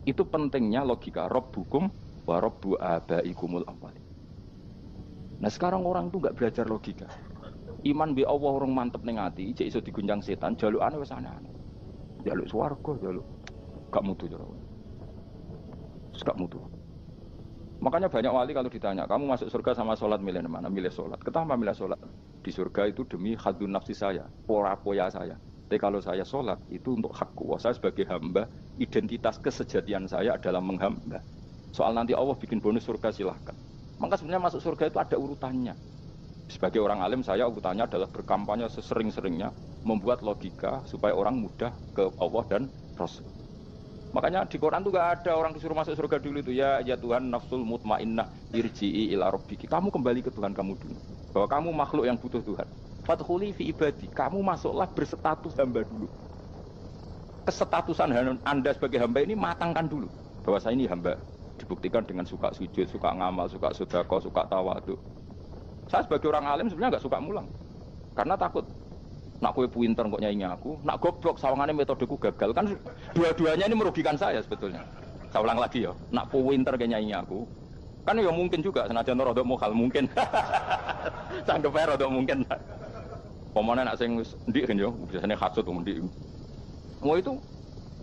Itu pentingnya logika Rabbukum wa rabbu abaikumul awwalin. Nah sekarang orang tuh nggak belajar logika. Iman bi Allah orang mantep ning ati, cek iso diguncang setan, jalukane wis aneh-aneh. Jaluk swarga, jaluk gak mutu jare. Gak mutu. Makanya banyak wali kalau ditanya, kamu masuk surga sama sholat milih mana? Milih sholat. Kenapa milih sholat? Di surga itu demi hadun nafsi saya, poya saya. Tapi kalau saya sholat itu untuk hakku. Saya sebagai hamba, identitas kesejatian saya adalah menghamba. Soal nanti Allah bikin bonus surga silahkan. Maka sebenarnya masuk surga itu ada urutannya. Sebagai orang alim saya urutannya adalah berkampanye sesering-seringnya, membuat logika supaya orang mudah ke Allah dan Rasul. Makanya di Quran itu gak ada orang disuruh masuk surga dulu itu ya Tuhan nafsul mutmainnah irji'i ila rabbiki. Kamu kembali ke Tuhan kamu dulu. Bahwa kamu makhluk yang butuh Tuhan. Fadkhuli fi ibadi. Kamu masuklah berstatus hamba dulu. Kesetatusan Anda sebagai hamba ini matangkan dulu. Bahwa saya ini hamba. Dibuktikan dengan suka sujud, suka ngamal, suka sedekah, suka tawadhu. Saya sebagai orang alim sebenarnya gak suka mulang. Karena takut. Nak kue pinter kok nyanyi aku, nak goblok sawangannya metodeku gagal kan dua-duanya ini merugikan saya sebetulnya. Saya ulang lagi ya, nak kue pinter kayak nyanyi aku, kan ya mungkin juga senajan rodok mokal mungkin, sanggup aja rodok mungkin. Pemana nak sing ndik kan yo, biasanya khasut ndik. Mau itu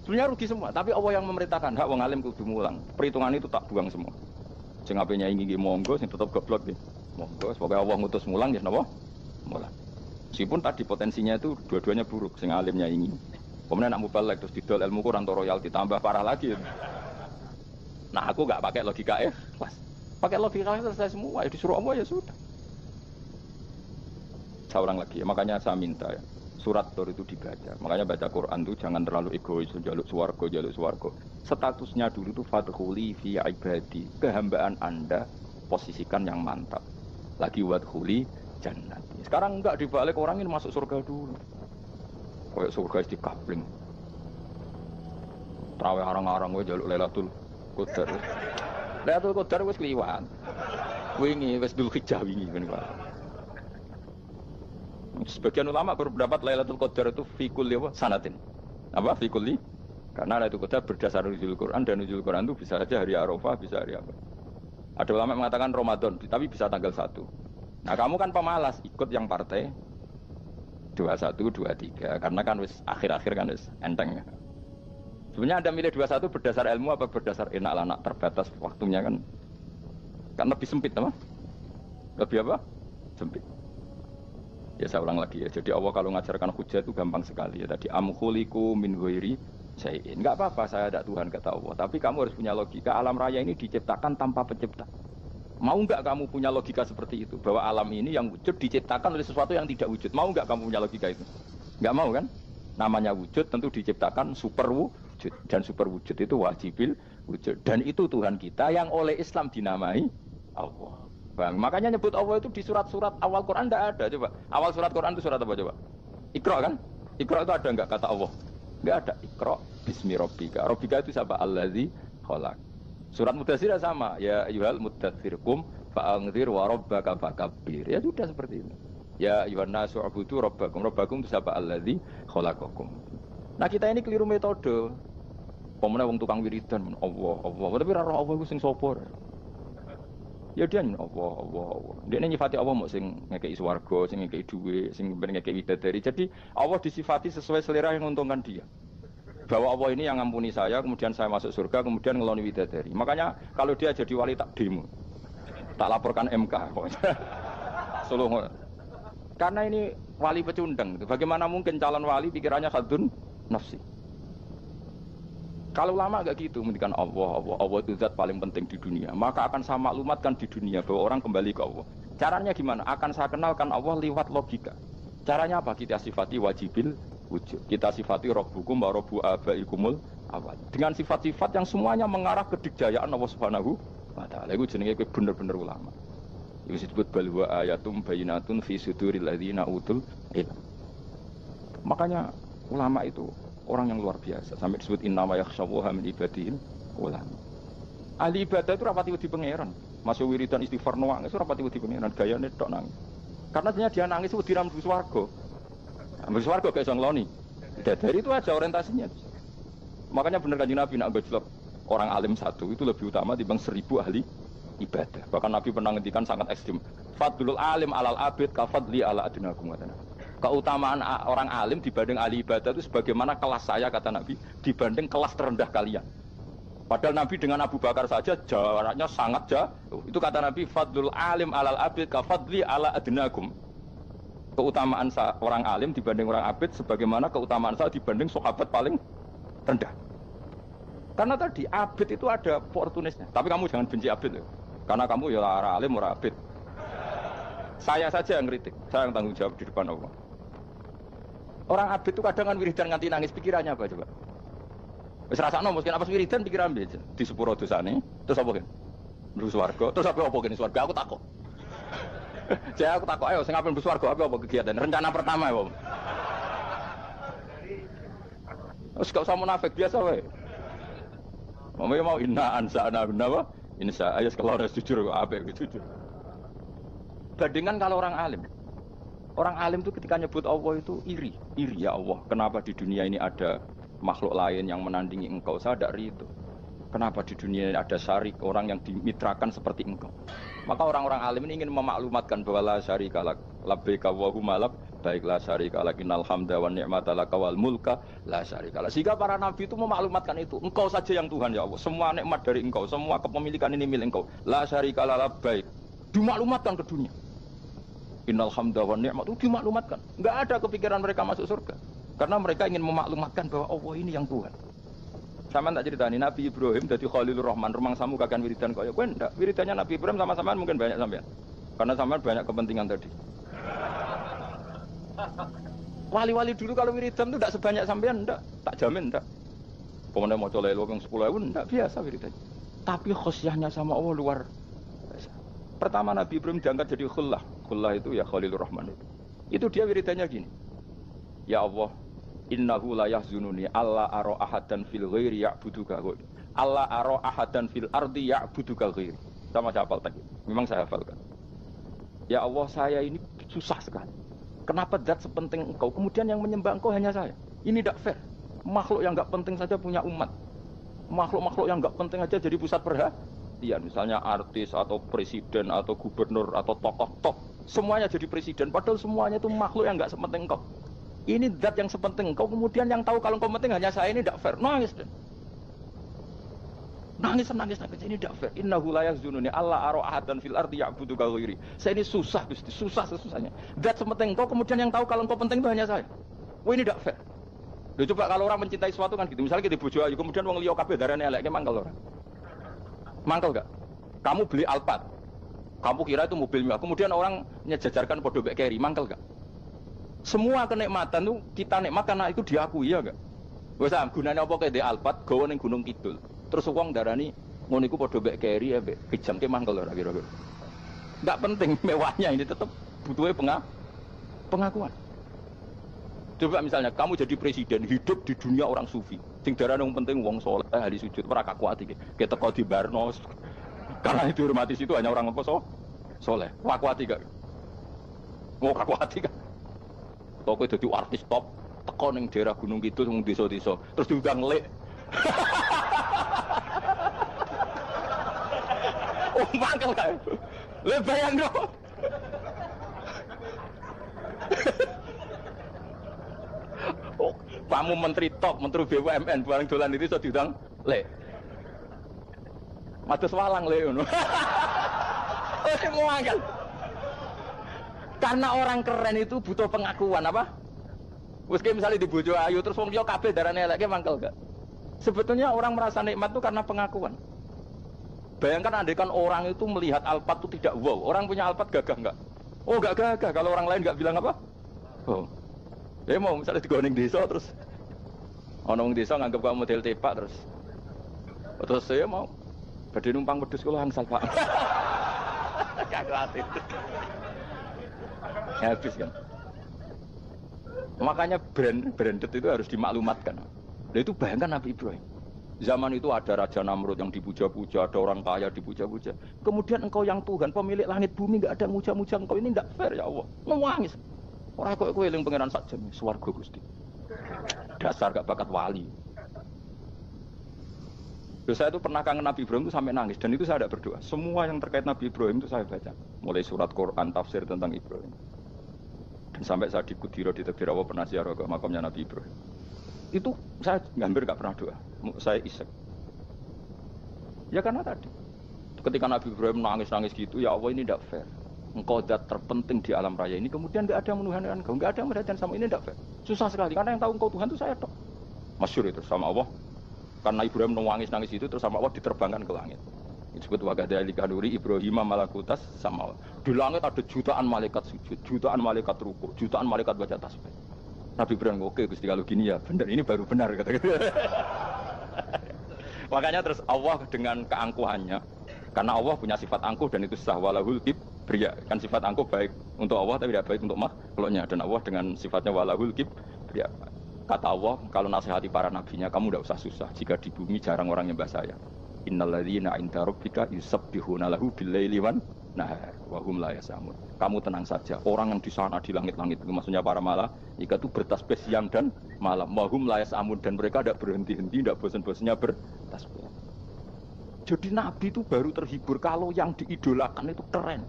sebenarnya rugi semua, tapi Allah yang memerintahkan hak wong alim kudu mulang. Perhitungan itu tak buang semua. Sing ape nyanyi iki monggo, sing tetep goblok nggih. Monggo, semoga Allah ngutus mulang ya napa? Mulang. Meskipun tadi potensinya itu dua-duanya buruk, sing alimnya ingin. Kemudian nak mubalek terus didol ilmu Quran atau royal ditambah parah lagi. Nah aku nggak pakai logika ikhlas. Pakai logika selesai semua. Ya disuruh Allah ya sudah. Saya ulang lagi ya. Makanya saya minta ya. Surat Tur itu dibaca. Makanya baca Quran itu jangan terlalu egois, jaluk swarga. Statusnya dulu itu fadkhuli fi ibadi. Kehambaan Anda posisikan yang mantap. Lagi wadkhuli jannati. Sekarang enggak dibalik orang ini masuk surga dulu. Kayak surga di kapling. Traweh arang-arang gue jaluk Lailatul Qadar. Lailatul Qadar wis kliwat. Wingi wis Dzulhijjah wingi ben Pak. Sebagian ulama berpendapat Lailatul Qadar itu fi kulli sanatin. Apa fi kulli? Karena Lailatul Qadar berdasar nuzul Quran dan nuzul Quran itu bisa saja hari Arafah, bisa hari apa. Ada ulama mengatakan Ramadan, tapi bisa tanggal 1. Nah, kamu kan pemalas ikut yang partai 21, 23 karena kan wis akhir-akhir kan wis enteng ya. Sebenarnya Anda milih 21 berdasar ilmu apa berdasar enak anak terbatas waktunya kan lebih sempit apa? Lebih apa? Sempit. Ya saya ulang lagi ya. Jadi Allah kalau ngajarkan hujah itu gampang sekali ya. Tadi amkhuliku min ghairi syai'in. Enggak apa-apa saya ada Tuhan kata Allah. Tapi kamu harus punya logika. Alam raya ini diciptakan tanpa pencipta. Mau enggak kamu punya logika seperti itu? Bahwa alam ini yang wujud diciptakan oleh sesuatu yang tidak wujud. Mau enggak kamu punya logika itu? Enggak mau kan? Namanya wujud tentu diciptakan super wujud. Dan super wujud itu wajibil wujud. Dan itu Tuhan kita yang oleh Islam dinamai Allah. Bang, makanya nyebut Allah itu di surat-surat awal Quran tidak ada. Coba awal surat Quran itu surat apa coba? Iqra kan? Iqra itu ada enggak kata Allah? Enggak ada. Iqra bismi rabbika. Rabbika itu siapa? Allazi khalaq. Surat Mudatsir sama. Ya ayyuhal mudatsir qum fa'anzir wa rabbaka fakabbir. Ya sudah seperti itu. Ya ayyuhan nasu ubudu rabbakum. Rabbakum itu siapa? Allazi khalaqakum. Nah kita ini keliru metode. Pemene wong tukang wiridan Allah. Tapi ora roh Allah iku sing sapa? Ya dia Allah. Dia nyifati Allah mau sing ngekei swarga, sing ngekei duit, sing ngekei widadari. Jadi Allah disifati sesuai selera yang menguntungkan dia. Bahwa Allah ini yang ngampuni saya, kemudian saya masuk surga, kemudian ngeloni widadari. Makanya kalau dia jadi wali tak demo, tak laporkan MK. Solo. Karena ini wali pecundang. Bagaimana mungkin calon wali pikirannya khadun nafsi? Kalau lama agak gitu, mendikan Allah itu zat paling penting di dunia. Maka akan saya maklumatkan di dunia bahwa orang kembali ke Allah. Caranya gimana? Akan saya kenalkan Allah lewat logika. Caranya apa? Kita sifati wajibil wujud. Kita sifati Rabbukum wa Rabbu abaikumul awal. Dengan sifat-sifat yang semuanya mengarah ke dikjayaan Allah Subhanahu wa taala. Itu jenenge bener-bener ulama. Itu disebut balwa ayatum bayinatun fi suduril ladzina utul ilm. Makanya ulama itu orang yang luar biasa sampai disebut innama yakhshawaha min ibadil ulama. Ahli ibadah itu rapati wedi pangeran. Masuk wiridan istighfar nangis rapati wedi pangeran gayane tok nangis. Karena dia nangis wedi ra mlebu swarga. Mlebu swarga gak iso ngloni. Dari itu aja orientasinya. Makanya bener Kanjeng Nabi nak gojlok orang alim satu itu lebih utama dibanding 1000 ahli ibadah. Bahkan Nabi pernah ngendikan sangat ekstrim. Fadlul alim alal abid ka fadli ala adnakum. Keutamaan orang alim dibanding ahli ibadah itu sebagaimana kelas saya kata Nabi dibanding kelas terendah kalian. Padahal Nabi dengan Abu Bakar saja jaraknya sangat jauh. Itu kata Nabi fadlul alim alal abid ka fadli ala adnakum. Keutamaan orang alim dibanding orang abid sebagaimana keutamaan saya dibanding sahabat paling rendah. Karena tadi abid itu ada opportunisnya. Tapi kamu jangan benci abid loh. Karena kamu ya orang alim orang abid. Saya saja yang kritik, saya yang tanggung jawab di depan Allah. Orang abid itu kadang kan wiridan nganti nangis, pikirannya apa coba? Wis rasakno mungkin apa wiridan pikiran aja di sepuro dosane, terus apa kan? Mlebu swarga, terus apa kene swarga aku takut. Saya aku takut, ayo sing ape mlebu swarga apa kegiatan? Rencana pertama ya, Om. Wis gak usah munafik biasa wae. Mau inna ansa'na apa? Insya Allah kalau harus jujur apa jujur. Bandingkan kalau orang alim. Orang alim itu ketika nyebut Allah itu iri ya Allah. Kenapa di dunia ini ada makhluk lain yang menandingi engkau? Saya tidak ridho. Kenapa di dunia ini ada syarik orang yang dimitrakan seperti engkau? Maka orang-orang alim ini ingin memaklumatkan bahwa la syarika lak labbaika wa huma lak baiklah syarika lak innal hamda wan ni'mata laka wal mulka la syarika lak. Sehingga para nabi itu memaklumatkan itu. Engkau saja yang Tuhan ya Allah. Semua nikmat dari engkau, semua kepemilikan ini milik engkau. La syarika lak labbaik. Dimaklumatkan ke dunia. Innal hamda wan ni'mat itu dimaklumatkan. Enggak ada kepikiran mereka masuk surga. Karena mereka ingin memaklumatkan bahwa Allah ini yang Tuhan. Sama tak ceritani Nabi Ibrahim dadi Khalilur Rahman, rumang samu kakan wiridan kaya kowe ndak. Wiridannya Nabi Ibrahim sama-sama mungkin banyak sampean. Karena sampean banyak kepentingan tadi. Wali-wali dulu kalau wiridan itu tidak sebanyak sampean ndak, tak jamin ndak. Pokoknya mau colek lo yang 10.000 ndak biasa wiridannya. Tapi khosyahnya sama Allah luar biasa. Pertama Nabi Ibrahim diangkat jadi khullah. Khullah itu ya Khalilur Rahman itu. Itu dia wiridannya gini. Ya Allah, innahu la yahzununi alla ara ahadan fil ghairi ya'buduka ghairi. Alla ara ahadan fil ardi ya'buduka ghairi. Sama saya hafal tadi. Memang saya hafalkan. Ya Allah, saya ini susah sekali. Kenapa zat sepenting engkau kemudian yang menyembah engkau hanya saya? Ini tidak fair. Makhluk yang enggak penting saja punya umat. Makhluk-makhluk yang enggak penting aja jadi pusat perhatian. Misalnya artis atau presiden atau gubernur atau tokoh-tokoh semuanya jadi presiden padahal semuanya itu makhluk yang enggak sepenting engkau. Ini zat yang sepenting engkau, kemudian yang tahu kalau engkau penting hanya saya, ini tidak fair. Nangis dan nangis, ini tidak fair. Innahu la yahzununi alla ara ahadan fil ardi ya'buduka ghairi. Saya ini susah Gusti, susah sesusahnya. Zat sepenting engkau, kemudian yang tahu kalau engkau penting itu hanya saya. Wah ini tidak fair. Loh, coba kalau orang mencintai sesuatu kan gitu. Misalnya kita bojo ayu, kemudian wong liya kabeh darane elek, mangkel ora? Mangkel enggak? Kamu beli Alphard. Kamu kira itu mobil mewah, kemudian orang nyejajarkan podo mek keri, mangkel enggak? Semua kenikmatan itu kita nikmat karena itu diakui ya enggak? Wes gunanya apa kayak di Alphard gawe ning Gunung Kidul. Terus wong darani ngono iku padha mbek keri ambek pijamke mangkel ora kira-kira. Enggak penting mewahnya ini tetap butuhnya pengakuan. Coba misalnya kamu jadi presiden hidup di dunia orang sufi. Sing darane wong penting wong saleh ahli sujud ora kakuat iki. Ki teko di Barnos. Karena itu dihormati situ hanya orang apa saleh. Kakuat iki. Mau kakuat iki. Kowe dadi artis top, teko ning daerah Gunung Kidul wong desa-desa, terus diundang lek. Oh, mangkel kae. Le bayangno. Oh, kamu menteri top, menteri BUMN bareng dolan itu iso diundang lek. Matus walang lek ngono. Oh, mangkel. Karena orang keren itu butuh pengakuan apa? Wes misalnya di bojo ayu terus wong liya kabeh darane elek mangkel gak? Sebetulnya orang merasa nikmat itu karena pengakuan. Bayangkan andaikan orang itu melihat Alphard itu tidak wow, orang punya Alphard gagah enggak? Oh enggak gagah, kalau orang lain enggak bilang apa? Oh. Ya mau misalnya digoning desa terus ana wong desa nganggep kamu model tepak terus saya mau badhe numpang wedhus kula angsal Pak. Kagak ati. Habis kan. Makanya branded itu harus dimaklumatkan. Nah itu bayangkan Nabi Ibrahim. Zaman itu ada Raja Namrud yang dipuja-puja, ada orang kaya dipuja-puja. Kemudian engkau yang Tuhan, pemilik langit bumi, enggak ada muja-muja engkau, ini enggak fair ya Allah. Nangis. Ora kok kowe eling pangeran sak jam swarga Gusti. Dasar gak bakat wali. Terus saya itu pernah kangen Nabi Ibrahim itu sampai nangis dan itu saya tidak berdoa. Semua yang terkait Nabi Ibrahim itu saya baca. Mulai surat Quran, tafsir tentang Ibrahim. Dan sampai saya di Kudiro di Tafsir Allah pernah ziarah ke makamnya Nabi Ibrahim. Itu saya hampir gak pernah doa. Saya isek. Ya karena tadi. Ketika Nabi Ibrahim nangis-nangis gitu, ya Allah ini tidak fair. Engkau zat terpenting di alam raya ini, kemudian gak ada yang menuhankan engkau, gak ada yang merhatikan sama ini tidak fair. Susah sekali, karena yang tahu engkau Tuhan itu saya tok. Masyhur itu sama Allah. Karena Ibrahim nangis-nangis itu terus sama Allah diterbangkan ke langit. Disebut wakadzalika nuri Ibrahim malakutas sama Allah. Di langit ada jutaan malaikat sujud, jutaan malaikat ruku, jutaan malaikat baca tasbih. Nabi Ibrahim oke Gusti kalau gini ya benar, ini baru benar kata-kata. Makanya terus Allah dengan keangkuhannya, karena Allah punya sifat angkuh dan itu sah walahul kibriya. Kan sifat angkuh baik untuk Allah tapi tidak baik untuk makhluknya, dan Allah dengan sifatnya walahul kibriya. Kata Allah, kalau nasihati para nabinya, kamu tidak usah susah. Jika di bumi jarang orang nyembah saya. Innalladzina 'inda rabbika yusabbihuna lahu bil-laili wan nahar wa hum la yasamun. Kamu tenang saja. Orang yang di sana di langit-langit itu maksudnya para malaikat itu bertasbih siang dan malam. Wa hum la yasamun, dan mereka tidak berhenti-henti, tidak bosan-bosannya bertasbih. Jadi nabi itu baru terhibur kalau yang diidolakan itu keren.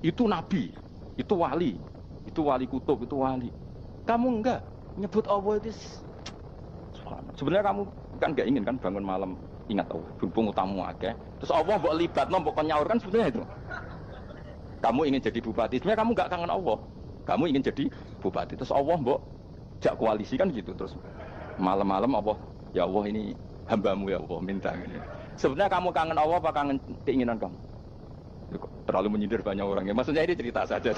Itu nabi, itu wali kutub, itu wali. Kamu enggak nyebut Allah itu. Sebenarnya kamu kan enggak ingin kan bangun malam ingat Allah, berhubung utamu akeh. Terus Allah mbok libatno, mbok nyaur kan sebetulnya itu. Kamu ingin jadi bupati, sebenarnya kamu enggak kangen Allah. Kamu ingin jadi bupati, terus Allah mbok jak koalisi kan gitu. Terus malam-malam Allah Ya Allah ini hambamu ya Allah minta gini. Sebenarnya kamu kangen Allah apa kangen keinginan kamu? Terlalu menyindir banyak orang ya. Maksudnya ini cerita saja.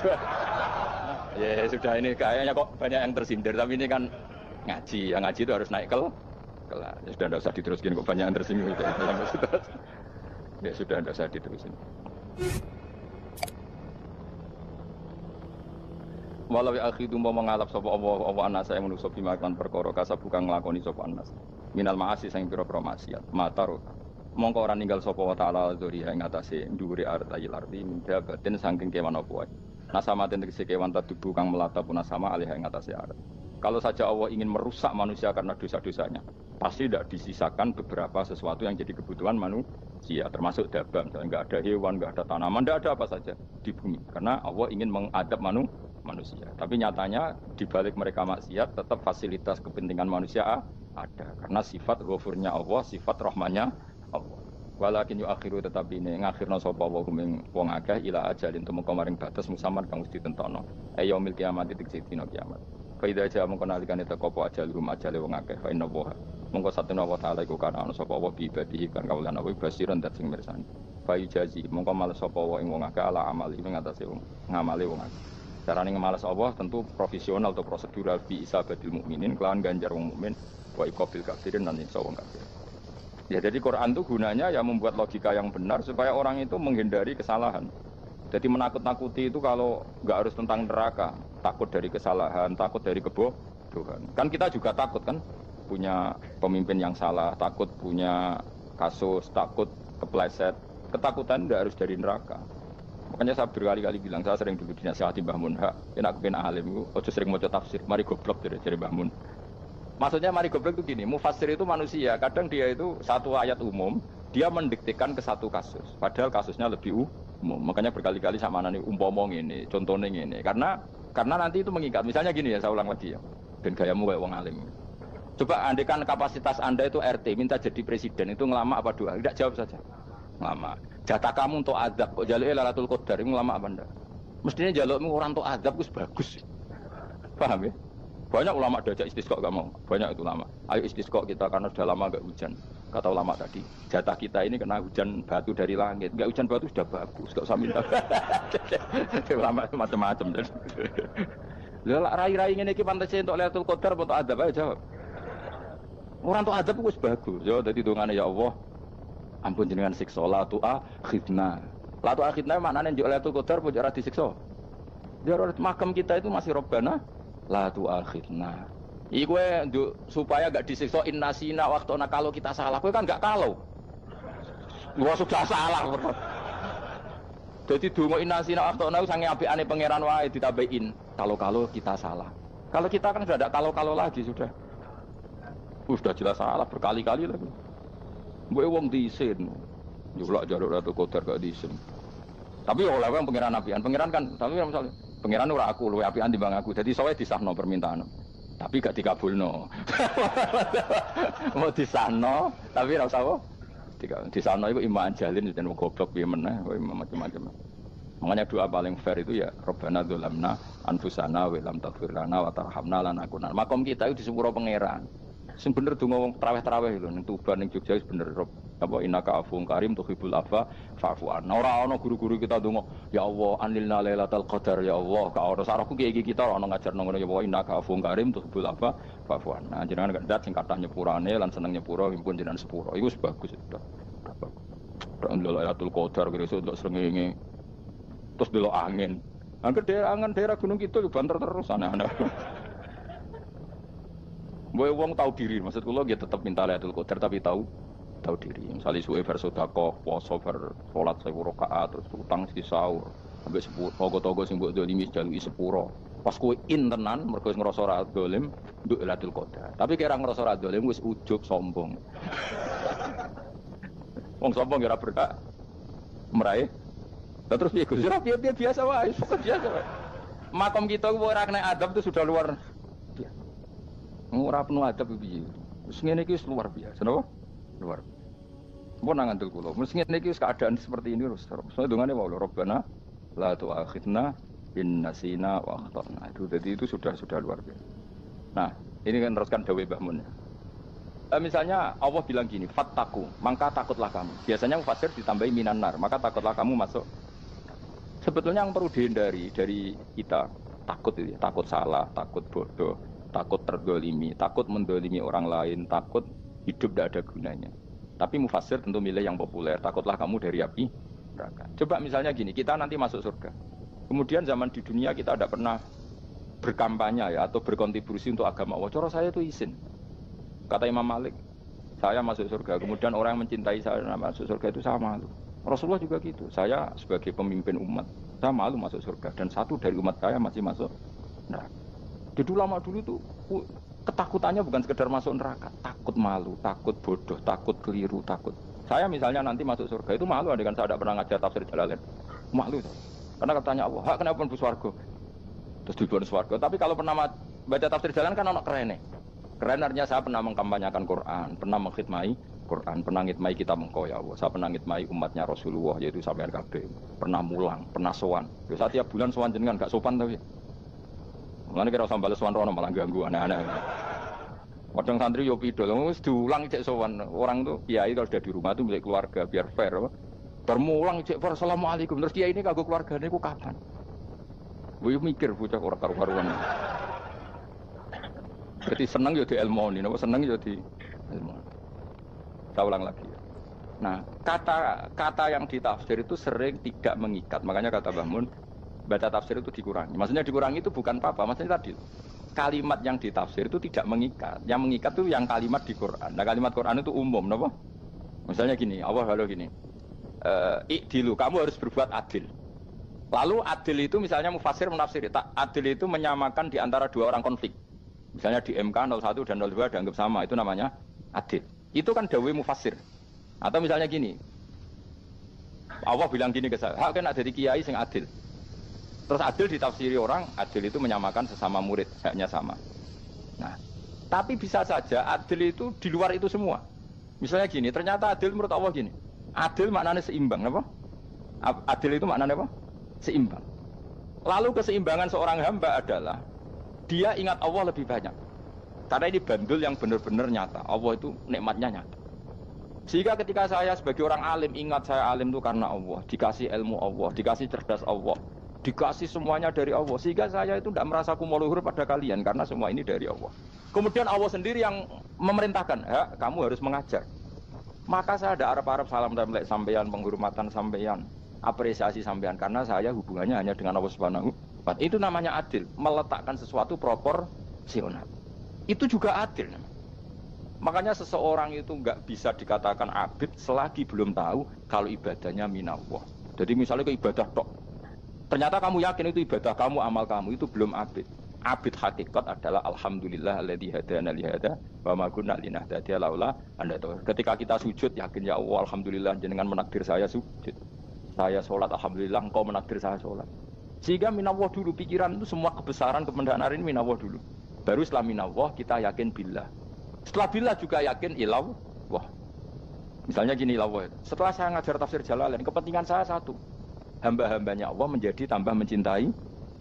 Ya sudah ini kayaknya kok banyak yang tersindir. Tapi ini kan ngaji. Yang ngaji itu harus naik kelas. Ya sudah tidak usah diteruskin kok banyak yang tersinggung. Ya sudah tidak usah diterusin. Walau akhidu mau mengalap sapa Allah anas saya manusa bima kan perkara kasab bukan nglakoni sapa anas. Minal ma'asi sing pira-pira maksiat. Matar mongko ora ninggal sapa wa taala dzuriha ing atase dhuwure artayil ardi minda batin saking kewan apa wae. Nasamaten tegese kewan tadubu kang melata punasama alih ing atase arep. Kalau saja Allah ingin merusak manusia karena dosa-dosanya, pasti tidak disisakan beberapa sesuatu yang jadi kebutuhan manusia, termasuk dabang. Enggak ada hewan, enggak ada tanaman, enggak ada apa saja di bumi. Karena Allah ingin mengadab manusia. Tapi nyatanya di balik mereka maksiat, tetap fasilitas kepentingan manusia ada. Karena sifat ghafurnya Allah, sifat rahmannya Allah. Walakin yuakhiru tetapi ini ngakhirna sapa wa kuming wong akeh ila ajalin tumeka maring batas musaman kang mesti ditentono. Yaumil kiamat titik dina kiamat. Fa idza jaa mongko nalikane teka apa ajalum ajale wong akeh fa inna wa mongko satuna wa taala iku kana ana sapa wa bi ibadihi kan kawulan apa basiran dat sing mirsani. Fa ijazi mongko males sapa wa ing wong akeh ala amali ing atase wong ngamale wong akeh. Carane ngemalas Allah tentu profesional atau prosedural bi isabatil mukminin kelawan ganjar wong mukmin wa iqabil kafirin lan insa wong kafir. Ya jadi Quran itu gunanya ya membuat logika yang benar supaya orang itu menghindari kesalahan. Jadi menakut-nakuti itu kalau nggak harus tentang neraka, takut dari kesalahan, takut dari kebodohan. Kan kita juga takut kan punya pemimpin yang salah, takut punya kasus, takut kepleset. Ketakutan nggak harus dari neraka. Makanya saya berkali-kali bilang, saya sering dulu dinasihati Mbah Mun, enak kepen alim, ojo sering mau tafsir, mari goblok dari Mbah Mun. Maksudnya mari goblok itu gini, mufassir itu manusia, kadang dia itu satu ayat umum, dia mendiktekan ke satu kasus, padahal kasusnya lebih umum. Makanya berkali-kali sama nani umpomong ini, contohnya ini, karena nanti itu mengikat. Misalnya gini ya, saya ulang lagi ya, dan gayamu kayak wong alim. Coba andekan kapasitas Anda itu RT, minta jadi presiden, itu ngelama apa doa? Tidak, jawab saja. Ngelama. Jatah kamu untuk adab, kok jaluknya Lailatul Qadar, itu ngelama apa enggak? Mestinya jalukmu orang untuk adab itu bagus. Paham ya? Banyak ulama diajak istisqa gak mau, banyak itu ulama. Ayo istisqa kita karena sudah lama gak hujan. Kata ulama tadi, jatah kita ini kena hujan batu dari langit. Gak hujan batu sudah bagus, gak usah minta. Ulama macam-macam. Lah rai-rai ngene iki pantes untuk Lailatul Qadar atau adab aja jawab. Orang untuk adab wis bagus. Yo dadi dongane ya Allah. Ampun jenengan siksa la tu akhidna. La tu akhidna maknane njuk Lailatul Qadar pun ora disiksa. Biar makam kita itu masih Rabbana la tu akhidna. Iku supaya gak disiksa innasina waktuna kalau kita salah. Kowe kan gak kalau. Gua sudah salah. Jadi donga innasina waktuna sange apikane pangeran wae ditambahin kalau kita salah. Kalau kita kan sudah ada kalau lagi sudah. Sudah jelas salah berkali-kali lagi. Mbok wong diisin. Julak jaluk Lailatul Qadar gak diisin. Tapi oleh wong pangeran apian. Pangeran kan tapi misalnya pangeran ora aku luwe apian timbang aku. Jadi sowe disahno permintaan. Tapi gak dikabulno. Mau disahno tapi ora usah kok. Disahno iku iman jalin dan goblok piye meneh, macam-macam. Makanya doa paling fair itu ya Rabbana dzalamna anfusana wa lam taghfir lana wa tarhamna lanakunanna. Makom kita itu disepuro pangeran. Sing bener donga wong traweh-traweh lho ning Tuban ning Jogja wis bener apa innaka afuwun karim tuhibbul afwa fa'fu anna. Ora ana guru-guru kita donga ya Allah anilna lailatul qadar ya Allah ka ora sarahku kiye kita ora ana ngajarno ngono ya Allah innaka afuwun karim tuhibbul afwa fa'fu anna. Jenengan gak ndat sing kathah nyepurane lan seneng nyepuro impun jenengan sepuro. Iku wis bagus itu. Ora lailatul qadar kira iso ndelok srengenge. Terus delok angin. Angger daerah Gunung Kidul banter terus aneh-aneh. Boy wong tahu diri, maksud kula dia tetap minta Lailatul Qadar tapi tahu diri. Misalnya suwe bersedekah, puasa salat 1000 rakaat, terus utang sahur sampai 10 togo-togo sing mbok dolimi jaluki 10. Pas kowe tenan mergo ngrasa ora dolim nduk Lailatul Qadar. Tapi kira ngrasa ora dolim wis ujug sombong. Wong sombong ora berhak meraih. Lah terus piye Gus? Ora piye biasa wae, biasa wae. Makom kita ora kena adab itu sudah luar biasa. Ora penuh adab piye. Wis ngene iki luar biasa, napa? Luar. Mbok nang ngandel kula. Wis ngene iki keadaan seperti ini terus. Soale dongane wae Rabbana la tu'akhidna in nasina wa akhtana. Itu jadi itu sudah luar biasa. Nah, ini kan teruskan dawuh Mbah Mun. Misalnya Allah bilang gini, fattaku, maka takutlah kamu. Biasanya mufasir ditambahi minan nar, maka takutlah kamu masuk. Sebetulnya yang perlu dihindari dari kita takut itu, takut salah, takut bodoh, takut terdolimi, takut mendolimi orang lain, takut hidup tidak ada gunanya. Tapi mufasir tentu milih yang populer, takutlah kamu dari api neraka. Coba misalnya gini, kita nanti masuk surga. Kemudian zaman di dunia kita tidak pernah berkampanye ya atau berkontribusi untuk agama Allah. Cara saya itu izin. Kata Imam Malik, saya masuk surga. Kemudian orang yang mencintai saya masuk surga itu saya malu. Rasulullah juga gitu. Saya sebagai pemimpin umat, saya malu masuk surga. Dan satu dari umat saya masih masuk neraka. Jadi ulama dulu tuh ketakutannya bukan sekedar masuk neraka, takut malu, takut bodoh, takut keliru, takut. Saya misalnya nanti masuk surga itu malu, dengan saya tidak pernah ngajar tafsir Jalalain. Malu. Karena katanya Allah, hak kenapa pun swarga? Terus dibuat swarga. Tapi kalau pernah baca tafsir Jalalain kan anak keren nih. Keren artinya saya pernah mengkampanyakan Quran, pernah mengkhidmati Quran, pernah ngitmai kitab engkau ya Allah. Saya pernah ngitmai umatnya Rasulullah yaitu sampean kabeh. Pernah mulang, pernah sowan. Ya saya tiap bulan sowan jenengan gak sopan tapi. Mulane kira usah bales sowan rono malah ganggu anak-anak. Kadang santri yo pidol, wis diulang cek sowan. Orang tuh kiai kalau sudah di rumah tuh milik keluarga biar fair. Bermulang cek assalamualaikum terus kiai ini kagok keluargane ku kapan? Gue mikir bocah ora karu-karuan. Berarti seneng ya di ilmu ini, seneng ya di ilmu. Saya ulang lagi. Nah, kata yang ditafsir itu sering tidak mengikat. Makanya kata Mbah Mun, baca tafsir itu dikurangi. Maksudnya dikurangi itu bukan apa-apa. Maksudnya tadi, kalimat yang ditafsir itu tidak mengikat. Yang mengikat itu yang kalimat di Quran. Nah, kalimat Quran itu umum, kenapa? Misalnya gini, Allah halo gini. Ikdilu, kamu harus berbuat adil. Lalu adil itu misalnya mufasir menafsir, adil itu menyamakan di antara dua orang konflik. Misalnya di MK 01 dan 02 dianggap sama, itu namanya adil. Itu kan dawai mufasir. Atau misalnya gini, Allah bilang gini ke saya, hak kena dari kiai sing adil. Terus adil ditafsiri orang, adil itu menyamakan sesama murid, haknya sama. Nah, tapi bisa saja adil itu di luar itu semua. Misalnya gini, ternyata adil menurut Allah gini, adil maknanya seimbang, apa? Adil itu maknanya apa? Seimbang. Lalu keseimbangan seorang hamba adalah dia ingat Allah lebih banyak. Karena ini bandul yang benar-benar nyata. Allah itu nikmatnya nyata. Sehingga ketika saya sebagai orang alim, ingat saya alim itu karena Allah. Dikasih ilmu Allah, dikasih cerdas Allah, dikasih semuanya dari Allah. Sehingga saya itu tidak merasa kumuluhur pada kalian. Karena semua ini dari Allah. Kemudian Allah sendiri yang memerintahkan, ya, kamu harus mengajar. Maka saya ada harap-harap salam template sampeyan, penghormatan sampeyan, apresiasi sampeyan. Karena saya hubungannya hanya dengan Allah Subhanahu. Itu namanya adil, meletakkan sesuatu proporsional. Itu juga adil. Makanya seseorang itu nggak bisa dikatakan abid selagi belum tahu kalau ibadahnya minallah. Jadi misalnya ke ibadah tok, ternyata kamu yakin itu ibadah kamu, amal kamu, itu belum abid. Abid hakikat adalah alhamdulillah alladzi hadana li hada wa ma kunna linahtadiya laula anda tahu. Ketika kita sujud yakin ya Allah alhamdulillah jenengan menakdir saya sujud. Saya sholat alhamdulillah engkau menakdir saya sholat. Sehingga minallah dulu, pikiran itu semua kebesaran kemendahan ini minallah dulu. Baru setelah minallah kita yakin billah. Setelah billah juga yakin ilallah. Misalnya gini ilallah. Setelah saya ngajar tafsir Jalalain, kepentingan saya satu. Hamba-hambanya Allah menjadi tambah mencintai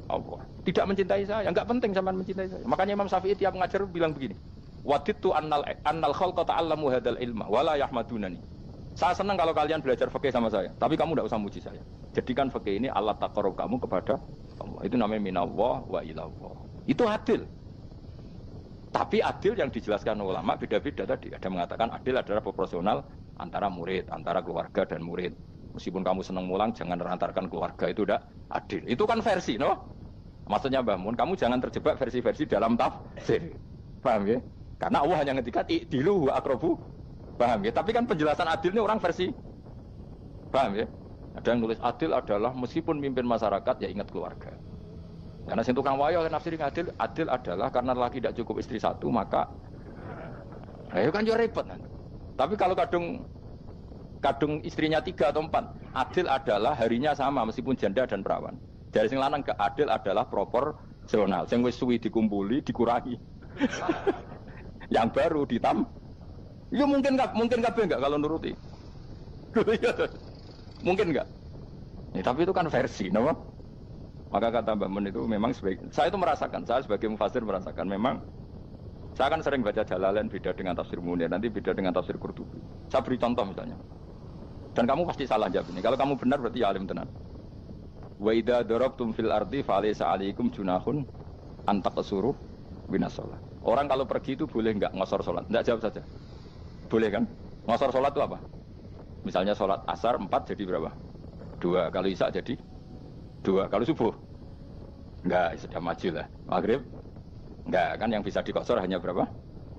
Allah. Tidak mencintai saya, enggak penting sampean mencintai saya. Makanya Imam Syafi'i tiap ngajar bilang begini. Wadidtu annal khalqa ta'allamu hadzal ilma wala yahmadunani. Saya senang kalau kalian belajar fikih sama saya, tapi kamu tidak usah muji saya. Jadikan fikih ini alat taqarrub kamu kepada Allah. Itu namanya minallah wa ilallah. Itu adil. Tapi adil yang dijelaskan ulama beda-beda tadi. Ada mengatakan adil adalah proporsional antara murid, antara keluarga dan murid. Meskipun kamu senang mulang, jangan rantarkan keluarga, itu tidak adil. Itu kan versi, no? Maksudnya Mbah Mun, kamu jangan terjebak versi-versi dalam tafsir. Paham ya? Karena Allah hanya ngetikan i'dilu wa aqrabu. Paham ya? Tapi kan penjelasan adil ini orang versi. Paham ya? Ada yang nulis adil adalah meskipun mimpin masyarakat ya ingat keluarga. Karena sing tukang wayo nafsirin adil adalah karena laki tidak cukup istri satu maka ayo kan yo repot nanti. Tapi kalau kadung istrinya 3 atau 4, adil adalah harinya sama meskipun janda dan perawan. Dari sing lanang ke adil adalah proporsional. Sing wis suwi dikumpuli dikurangi. Yang baru ya mungkin kabeh enggak kalau nuruti. Mungkin enggak. Ya, tapi itu kan versi, nama. Maka kata Mbak Mun itu memang sebaik. Saya itu merasakan, saya sebagai mufasir merasakan memang Saya kan sering baca Jalalain beda dengan tafsir Munir, nanti beda dengan tafsir Qurtubi. Saya beri contoh misalnya. Dan kamu pasti salah jawab ini. Kalau kamu benar berarti ya alim tenan. Wa idza darabtum fil ardi falaysa 'alaikum junahun an taqsuru minas shalah. Orang kalau pergi itu boleh enggak ngosor salat? Enggak, jawab saja. Boleh kan? Ngosor salat itu apa? Misalnya salat asar 4 jadi berapa? 2. Kalau isya jadi 2. Kalau subuh? Enggak, sudah maju lah. Maghrib? Enggak, kan yang bisa dikosor hanya berapa?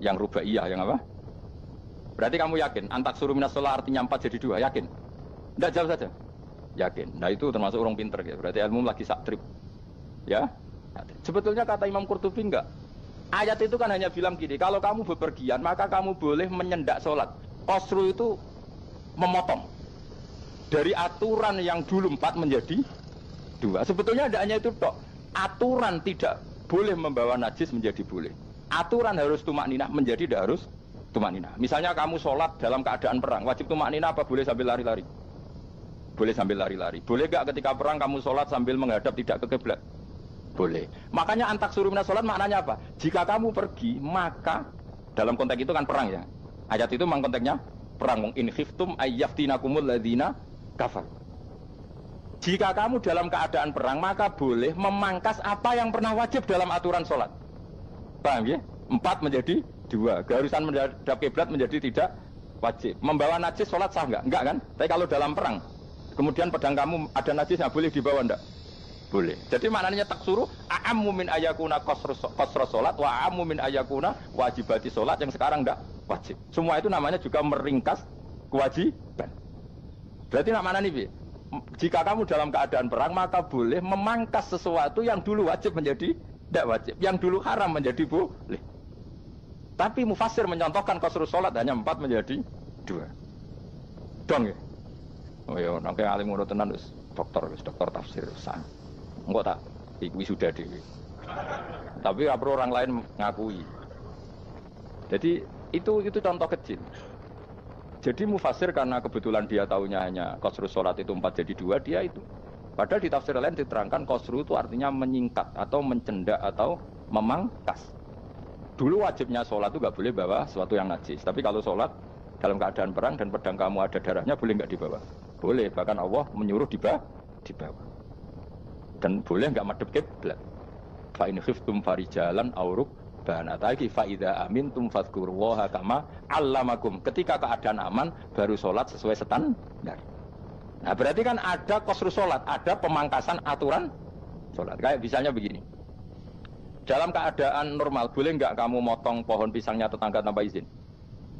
Yang rubaiyah, yang apa? Berarti kamu yakin? Antak suruh minas sholat artinya 4 jadi 2, yakin? Enggak, jawab saja. Yakin. Nah itu termasuk orang pinter ya. Berarti ilmu lagi saktrip. Ya? Sebetulnya kata Imam Qurtubi enggak. Ayat itu kan hanya bilang gini, kalau kamu bepergian maka kamu boleh menyendak sholat. Qasru itu memotong. Dari aturan yang dulu 4 menjadi 2. Sebetulnya tidak hanya itu tok. Aturan tidak boleh membawa najis menjadi boleh. Aturan harus tumak ninah menjadi tidak harus tumak ninah. Misalnya kamu sholat dalam keadaan perang, wajib tumak ninah apa boleh sambil lari-lari? Boleh sambil lari-lari. Boleh gak ketika perang kamu sholat sambil menghadap tidak ke kiblat? Boleh. Makanya antak suruh minas sholat maknanya apa? Jika kamu pergi, maka dalam konteks itu kan perang ya. Ayat itu memang konteksnya perang. In khiftum ayyaftinakumul ladzina kafar. Jika kamu dalam keadaan perang, maka boleh memangkas apa yang pernah wajib dalam aturan sholat. Paham ya? 4 menjadi 2. Keharusan menghadap kiblat menjadi tidak wajib. Membawa najis sholat sah enggak? Enggak kan? Tapi kalau dalam perang, kemudian pedang kamu ada najisnya, boleh dibawa enggak? Boleh. Jadi maknanya taksuru a'ammu min ayakuna qasra sholat wa a'ammu min ayakuna wajibati sholat yang sekarang enggak wajib. Semua itu namanya juga meringkas kewajiban. Berarti maknanya nih, jika kamu dalam keadaan perang maka boleh memangkas sesuatu yang dulu wajib menjadi tidak wajib, yang dulu haram menjadi boleh. Tapi mufassir mencontohkan qasrus salat hanya 4 menjadi 2. Dong ya. Oh ya, nang alim ngono tenan wis dokter tafsir san. Engko tak iki sudah dhewe. Tapi ora perlu orang lain ngakui. Jadi itu contoh kecil. Jadi mufassir karena kebetulan dia tahunya hanya qasrus salat itu 4 jadi 2, dia itu. Padahal di tafsir lain diterangkan qasru itu artinya menyingkat atau mencendak atau memangkas. Dulu wajibnya sholat itu nggak boleh bawa sesuatu yang najis. Tapi kalau sholat dalam keadaan perang dan pedang kamu ada darahnya, boleh nggak dibawa? Boleh. Bahkan Allah menyuruh dibawa. Dan boleh nggak madhep kiblat. Fa in khiftum farijalan auruk banataki fa idza amintum fadhkurullaha kama 'allamakum. Ketika keadaan aman baru sholat sesuai standar. Nah berarti kan ada qasrus sholat, ada pemangkasan aturan sholat. Kayak misalnya begini. Dalam keadaan normal, boleh nggak kamu motong pohon pisangnya tetangga tanpa izin?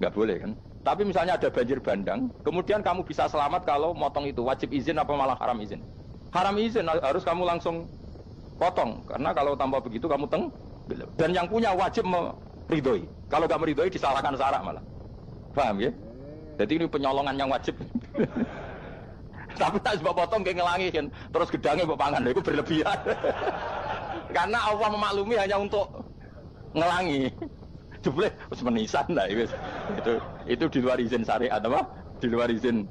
Nggak boleh kan? Tapi misalnya ada banjir bandang, kemudian kamu bisa selamat kalau motong itu. Wajib izin apa malah haram izin? Haram izin, harus kamu langsung potong. Karena kalau tanpa begitu kamu tenggelam. Dan yang punya wajib meridhoi. Kalau nggak meridhoi disalahkan syarak malah. Paham ya? Jadi ini penyolongan yang wajib. Tapi tak sebab potong kayak ngelangi kan. Terus gedangnya buat pangan, itu berlebihan. Karena Allah memaklumi hanya untuk ngelangi. Jebule wis menisan lah itu di luar izin syariat apa? Di luar izin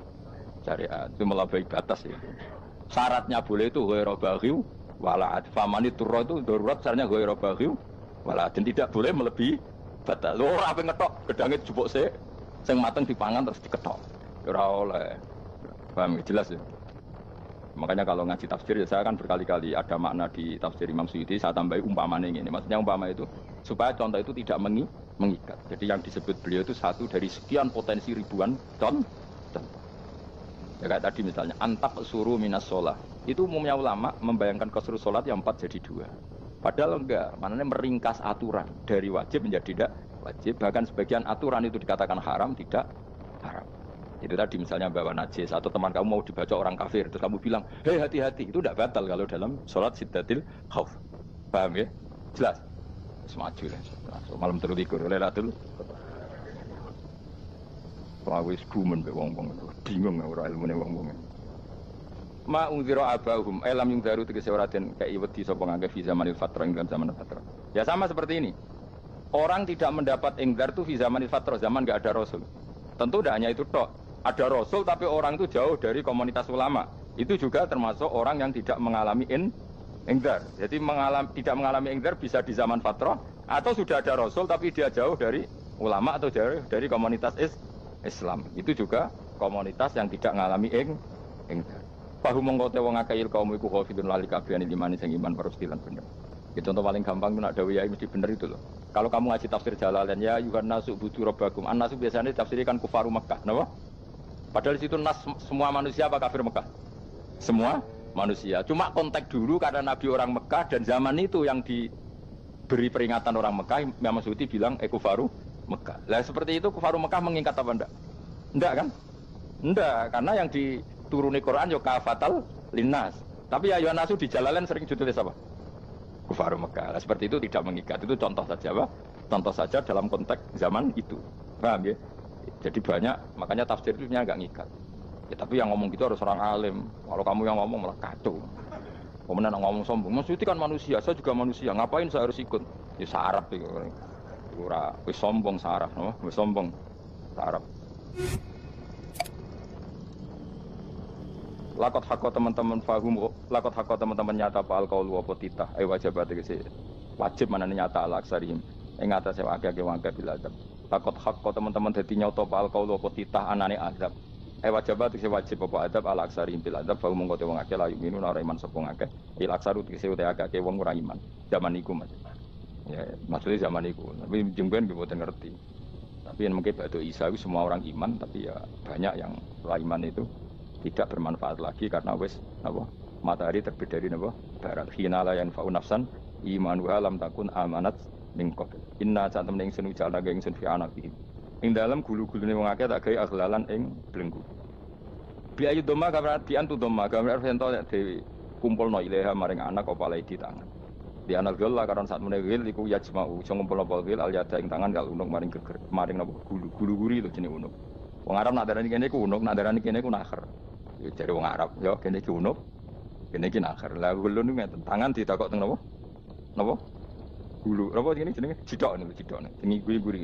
syariat. Itu melampaui batas ya. Syaratnya boleh itu ghairu baghi wala adfamani turra itu darurat syaratnya ghairu baghi wala dan tidak boleh melebihi batas. Lho ora ape ngetok gedange jupuk sik sing mateng dipangan terus diketok. Ora oleh. Paham jelas ya? Makanya kalau ngaji tafsir ya saya kan berkali-kali ada makna di tafsir Imam Suyuti saya tambahi umpamanya ini. Maksudnya umpama itu supaya contoh itu tidak mengikat. Jadi yang disebut beliau itu satu dari sekian potensi ribuan contoh. Ya kayak tadi misalnya antak suruh minas sholah. Itu umumnya ulama membayangkan qasrus sholat yang 4 jadi 2. Padahal enggak, maknanya meringkas aturan dari wajib menjadi tidak wajib. Bahkan sebagian aturan itu dikatakan haram, tidak haram. Itu tadi misalnya bawa najis atau teman kamu mau dibaca orang kafir terus kamu bilang, hei hati-hati, itu tidak batal kalau dalam sholat siddatil khauf. Paham ya? Jelas? Semaju lah. Malam terlikur, lelatul. Wawis gumen be wong-wong itu. Bingung ora ilmune wong-wong. Ma unzira abahum alam yung daru tegese ora den kei wedi sapa ngangge fi zamanil fatrah ing dalam zaman fatrah. Ya sama seperti ini. Orang tidak mendapat ingdar itu fi zamanil fatrah, zaman enggak ada rasul. Tentu tidak hanya itu tok. Ada rasul tapi orang itu jauh dari komunitas ulama. Itu juga termasuk orang yang tidak mengalami ingdar. Jadi tidak mengalami ingdar bisa di zaman fatrah Atau sudah ada rasul tapi dia jauh dari ulama atau dari komunitas Islam. Itu juga komunitas yang tidak ngalami engkar. Pahu mongko te wong akeh kaum iku khafidun lali kabehane limane sing iman parustilan bener. Itu contoh paling gampang nak dawuh yai mesti bener itu loh. Kalau kamu ngaji tafsir Jalalain ya yuhan nasu budu rabbakum. An-nasu biasanya tafsirkan kufaru Mekah, napa? Padahal situ nas semua manusia apa kafir Mekah? Semua manusia. Cuma konteks dulu karena Nabi orang Mekah dan zaman itu yang diberi peringatan orang Mekah, Imam Suyuti bilang kufaru Mekah. Lah seperti itu kufaru Mekah mengikat apa enggak? Enggak kan? Enggak, karena yang dituruni Quran yo kafatal linnas. Tapi ya yuhan nasu di Jalalain sering ditulis apa? Kufaru Mekah. Nah, seperti itu tidak mengikat. Itu contoh saja, Pak. Contoh saja dalam konteks zaman itu. Paham ya? Jadi banyak, makanya tafsir itu agak ngikat. Ya, tapi yang ngomong gitu harus orang alim. Kalau kamu yang ngomong malah kacau. Kemudian ngomong sombong. Mas Yuti kan manusia, saya juga manusia. Ngapain saya harus ikut? Ya saraf itu. Ora wis sombong saraf, no? Wis sombong saraf. Lakot hakko teman-teman fahum, lakot hakko teman-teman nyata pal kaul wa potitah. Wajib berarti wajib mana nyata al aksarihim. Ing atase akeh wangke bil adab. Lakot hakko teman-teman dadi nyata pal kaul wa potitah anane adab. Wajib berarti wajib apa adab al aksarihim bil adab. Fahum mongko te wong akeh layu minun ora iman sapa akeh. Il aksaru tegese uta akeh wong ora iman. Zaman iku Mas. Ya maksudnya zaman iku. Tapi jengben mboten ngerti. Tapi yang mungkin batu Isa itu semua orang iman, tapi ya banyak yang setelah iman itu tidak bermanfaat lagi karena wis apa matahari terbit dari apa barat hina la yanfa'u nafsan imanuha lam takun amanat min qabl inna satam ning sunu jala ing sun fi anaqihim ing dalam gulu-gulune wong akeh tak gawe aghlalan ing belenggu bi ayu doma kamrat bi antu doma kamrat ento dewi kumpulno ilaha maring anak apa di tangan di anal gel lah karena saat menegil iku yajma'u sing ngumpul-ngumpul gil al yada ing tangan kal unuk maring geger maring napa gulu-guri lho jenenge unuk wong Arab nak darani kene ku unuk nak darani kene ku nakher ya jare wong Arab ya kene iki unuk kene iki nakher lah gulu niku ngeten tangan ditakok teng napa napa gulu napa jenenge cidok niku cidok jenenge guri-guri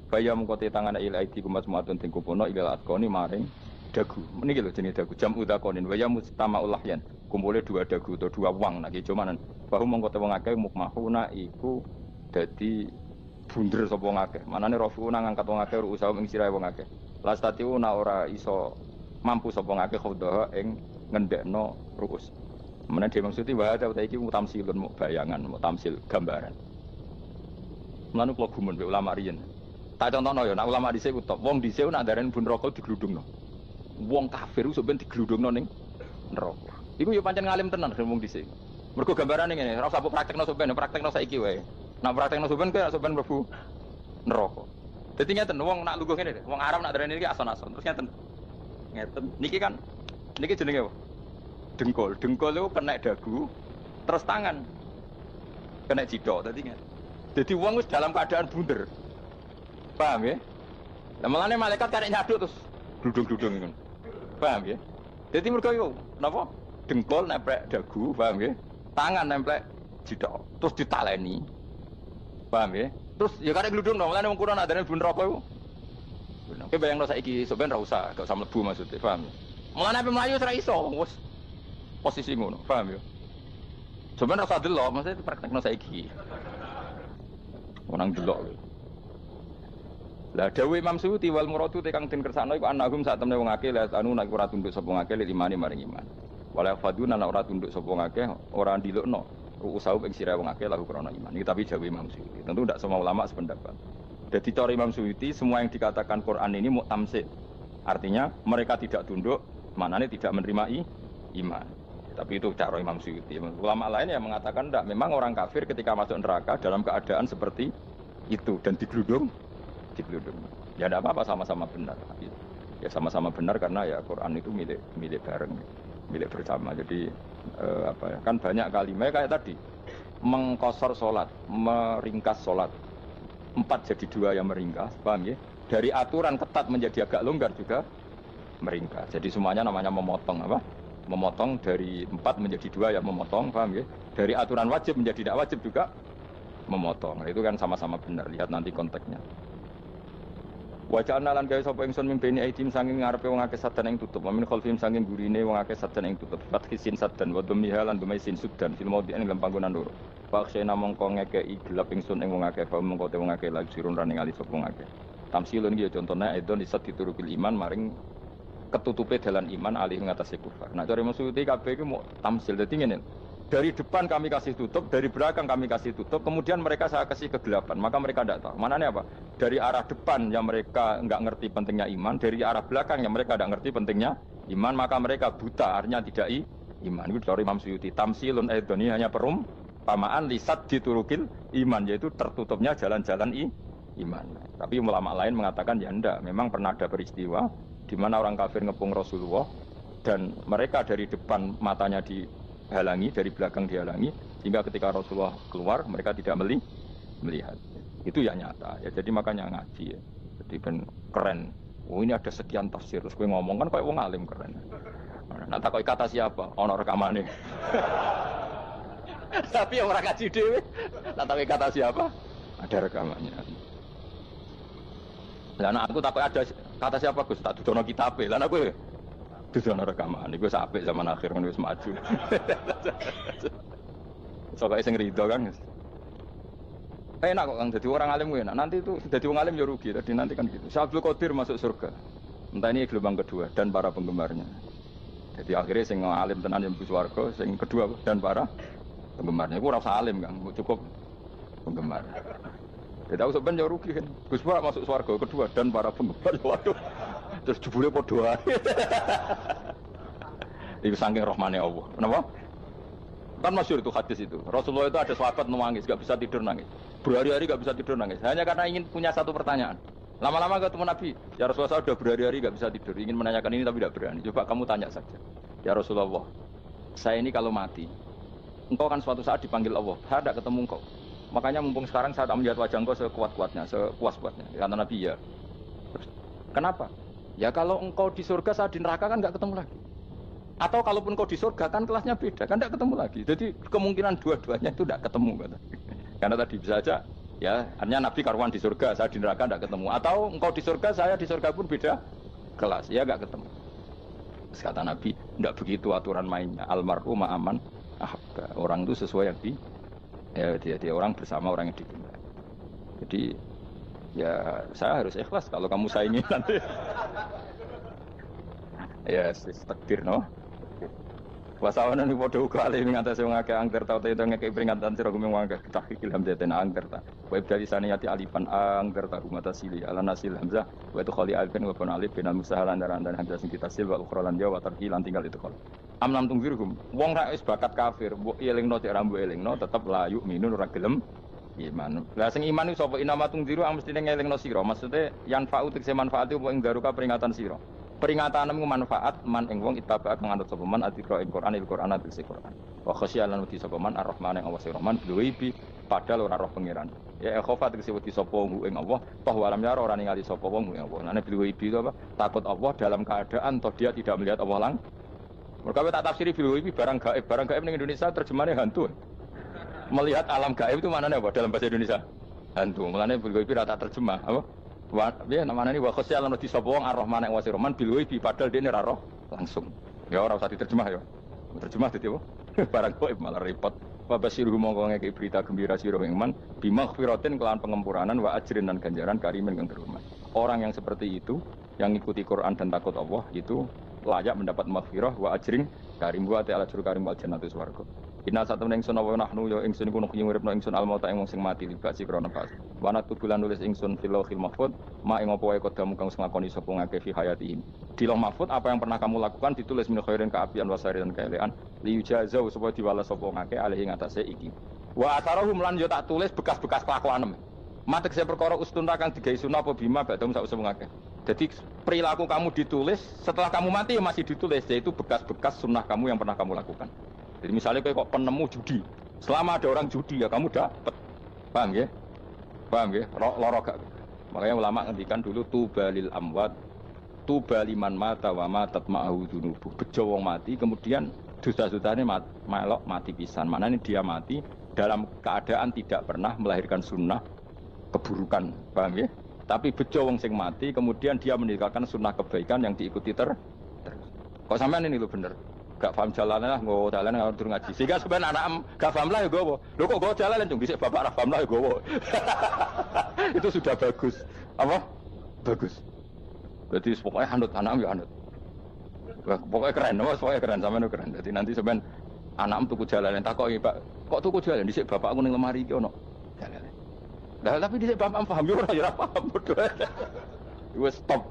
kaya mengkote tangan il aidi kumas muatun ting kupono ilal atkoni maring dagu meniki lho jenenge dagu jam udakonin waya mustamaul lahyan kumpule dua dagu atau dua wang nek cumanan bahu mengkote wong akeh mukmahuna iku dadi bunder sapa wong akeh manane rafiuna ngangkat wong akeh usaha ing sirahe wong akeh lastatiuna ora iso mampu sapa wong akeh khodaha ing ngendekno ruus menane dhewe maksudi wae ta iki mutamsilun muk bayangan muk tamsil gambaran mlane kula gumun be ulama riyen tak contohno ya nek ulama dhisik utop wong dhisik nak ndaren bun neraka digludungno wong kafir sok ben digludungno ning neraka iku ya pancen ngalim tenan wong dhisik mergo gambarane ngene ora usah praktekno sok ben praktekno saiki wae nak praktekno sok ben kowe sok ben mlebu neraka dadi ngeten wong nak lungguh ngene wong Arab nak ndaren iki ason-ason terus ngeten niki kan niki jenenge apa dengkul itu kena dagu terus tangan kena cidok dadi ngeten dadi wong wis dalam keadaan bunder paham ya lah malane malaikat karek nyaduk terus gludung-gludung ngono paham ya dadi mergo yo napa dengkul nempel dagu paham ya tangan nempel cidok terus ditaleni paham ya terus ya karek gludung dong malane wong kurang adane bun neraka iku oke bayangno saiki sampean ra usah gak usah mlebu maksudnya paham ya malane ape mlayu ora iso wis posisi ngono paham ya sampean ra usah delok maksudnya praktekno saiki orang delok lah dawuh Imam Suyuti wal muradu tekang den kersakno iku anagum sak temne wong akeh la anu nek ora tunduk sapa ngakeh lil imani maring iman wala faduna nek ora tunduk sapa ngakeh ora ndilukno usau ing sira wong akeh lahu krana iman iki tapi dawuh Imam Suyuti tentu ndak semua ulama sependapat jadi cara Imam Suyuti semua yang dikatakan Quran ini mu'tamsid artinya mereka tidak tunduk maknanya tidak menerima iman tapi itu cara Imam Suyuti ulama lain yang mengatakan ndak memang orang kafir ketika masuk neraka dalam keadaan seperti itu dan digludung ya tidak apa-apa sama-sama benar ya sama-sama benar karena ya Quran itu milik bareng milik bersama jadi apa ya kan banyak kalimat kayak tadi mengkosor sholat meringkas sholat 4 jadi 2 yang meringkas paham ya dari aturan ketat menjadi agak longgar juga meringkas jadi semuanya namanya memotong apa memotong dari 4 menjadi 2 yang memotong paham ya dari aturan wajib menjadi tidak wajib juga memotong nah, itu kan sama-sama benar lihat nanti konteksnya wajah analan gawe sapa ingsun mimpeni aitim sanging ngarepe wong akeh sadan ing tutup min khalfim sanging gurine wong akeh sadan ing tutup fathisin sadan wa dhammiha lan dhamai sin sudan fil maudhi ing dalam panggonan loro Faksena mongko ngekeki gelap ingsun ing wong akeh mongko te wong akeh lagi sirun rane ngali sapa wong akeh. Tamsilun iki contohnya itu disat diturukil iman maring ketutupe dalan iman alih ngatasi kufar. Nah cara maksudnya kabeh iki mau tamsil dadi ngene. Dari depan kami kasih tutup, dari belakang kami kasih tutup, kemudian mereka saya kasih kegelapan, maka mereka tidak tahu. Mananya apa? Dari arah depan yang mereka enggak ngerti pentingnya iman, dari arah belakang yang mereka enggak ngerti pentingnya iman, maka mereka buta, artinya tidak iman. Itu dari Imam Suyuti. Tamsilun ini hanya perumpamaan lisat diturukil iman, yaitu tertutupnya jalan-jalan iman. Tapi ulama lain mengatakan ya enggak, memang pernah ada peristiwa di mana orang kafir ngepung Rasulullah dan mereka dari depan matanya dihalangi, dari belakang dihalangi, sehingga ketika Rasulullah keluar mereka tidak melihat. Itu ya nyata ya. Jadi makanya ngaji ya. Jadi ben keren. Oh ini ada sekian tafsir. Terus gue ngomong kan kayak wong alim keren. Nah tak kata siapa? Ono rekamane. Tapi orang ngaji dhewe. Nah tapi kata siapa? Ada rekamannya. Lah anak aku takut ada kata siapa Gus? Tak dudono kitabe. Lah aku dudono rekaman. Iku sampai zaman akhir kan wis maju. Soale sing rido kan. Enak kok Kang jadi orang alim gue enak. Nanti itu jadi orang alim ya rugi. Tadi nanti kan gitu. Syekh Abdul Qadir masuk surga. Entah ini gelombang kedua dan para penggemarnya. Jadi akhirnya sing alim tenan yang swarga, sing kedua dan para penggemarnya. Iku ora usah alim Kang, cukup penggemar. Jadi aku sebenarnya rugi kan. Gus Pak masuk swarga kedua dan para penggemar. Waduh. Terus jebule padha ae. Iku saking rahmane Allah. Kenapa? Kan masyhur itu hadis itu. Rasulullah itu ada sahabat nangis, enggak bisa tidur nangis. Berhari-hari enggak bisa tidur nangis. Hanya karena ingin punya satu pertanyaan. Lama-lama ketemu Nabi, ya Rasulullah saya sudah berhari-hari enggak bisa tidur, ingin menanyakan ini tapi tidak berani. Coba kamu tanya saja. Ya Rasulullah, saya ini kalau mati, engkau kan suatu saat dipanggil Allah. Saya tidak ketemu engkau. Makanya mumpung sekarang saya tak melihat wajah engkau sekuat-kuatnya, sepuas-puasnya. Kata Nabi ya. Terus, kenapa? Ya kalau engkau di surga, saya di neraka kan enggak ketemu lagi. Atau kalaupun kau di surga kan kelasnya beda, kan tidak ketemu lagi. Jadi kemungkinan dua-duanya itu tidak ketemu kata. Karena tadi bisa saja, ya artinya Nabi karuan di surga, saya di neraka tidak ketemu. Atau engkau di surga, saya di surga pun beda kelas, ya nggak ketemu. Terus kata Nabi, tidak begitu aturan mainnya. Almarhum ma'aman, orang itu sesuai yang dia orang bersama orang yang dicintai. Jadi ya saya harus ikhlas kalau kamu saingi nanti. Ya, takdir no. Wasawana ni podo kali ngatasi wong akeh angger tau itu ngekei peringatan sira gumeng wong akeh tahqiqil hamzatain angger ta. Wa ibdali saniyati alifan angger ta rumata sili ala nasil hamzah wa itu khali alifan wa kun alif binal musahalan dan hamzah sing ditasil wa ukhra lan jawa tarqilan tinggal itu khol. Amlam tungzirhum wong ra wis bakat kafir mbok elingno cek rambu elingno tetep la yuk minun ora gelem iman. Lah sing iman iku sapa inama tungziru mestine ngelingno sira. Maksude yan fa'u tegese manfaat apa ing daruka peringatan sira. Peringatanmu manfaat man ing wong ittaba kang anut sapa man adzikra ing Quran il-Quran adzikra Quran. Wa khasyialan wedi sapa man ar-Rahman ing Allah Rahman biwi padahal ora roh pangeran. Ya khofa tegese wedi sapa ing Allah, toh walam ya ora ningali sapa wong ing Allah. Nane biwi itu apa? Takut Allah dalam keadaan toh dia tidak melihat Allah lang. Mergo tak tafsiri biwi barang gaib ning Indonesia terjemahannya hantu. Melihat alam gaib itu maknanya apa dalam bahasa Indonesia? Hantu. Mulane biwi rata terjemah apa? Ya namanya ini wakosya lan di sapa wong ar-Rahman ing Rahman bil ghaibi padahal dene ra roh langsung. Ya ora usah diterjemah ya. Terjemah dadi apa? Barang gaib malah repot. Wa basyirhum mongko ngeke berita gembira sira ing man bimaghfiratin kelawan pengemuranan wa ajrin dan ganjaran karimin kang terhormat. Orang yang seperti itu yang ngikuti Quran dan takut Allah itu layak mendapat maghfirah wa ajrin karim wa ta'ala jur karim wal jannatu swarga. Inna satu ingsun wa nahnu ya ingsun iku nukhyi uripno ingsun al-mauta ing wong sing mati libasi krana pas. Wa natubulan nulis ingsun fil lauhil mahfuz ma ing apa wae kodamu kang nglakoni sapa ngake fi hayatihim. Di lauh mahfuz apa yang pernah kamu lakukan ditulis min khairin kaapian wa sariran kaelean li yujazau supaya diwales sapa ngake alih ing atase iki. Wa atharahum lan yo tak tulis bekas-bekas kelakuanem. Matek saya perkara ustunta kang digawe sunah apa bima badhe sak usum ngake. Jadi perilaku kamu ditulis setelah kamu mati masih ditulis yaitu bekas-bekas sunnah kamu yang pernah kamu lakukan. Jadi misalnya kayak kok penemu judi, selama ada orang judi ya kamu dapat, paham ya? Paham ya? Loro gak? Makanya ulama ngendikan dulu tubalil amwat, tubaliman mata wa matat ma'ahu dunubu. Bejo wong mati, kemudian dosa-dosanya melok mati pisan. Maknanya dia mati dalam keadaan tidak pernah melahirkan sunnah keburukan, paham ya? Tapi bejo wong sing mati, kemudian dia meninggalkan sunnah kebaikan yang diikuti terus. Kok sampean ini lo bener? gak paham jalannya lah, nggo jalan nggak turun ngaji. Sehingga sebenarnya anak gak paham lah ya gowo. Lo kok gowo jalan cung dhisik bapak ra paham lah ya gowo. Itu sudah bagus. Apa? Bagus. Jadi pokoknya anut anak ya anut. Wah, pokoknya keren, pokoknya keren sampean keren. Jadi nanti sebenarnya anak tuku jalan takoki, Pak, kok tuku jalan dhisik bapak aku ning lemari iki ono. Jalan. Lah tapi dhisik bapak paham yo ora ya paham bodoh. Wes stop.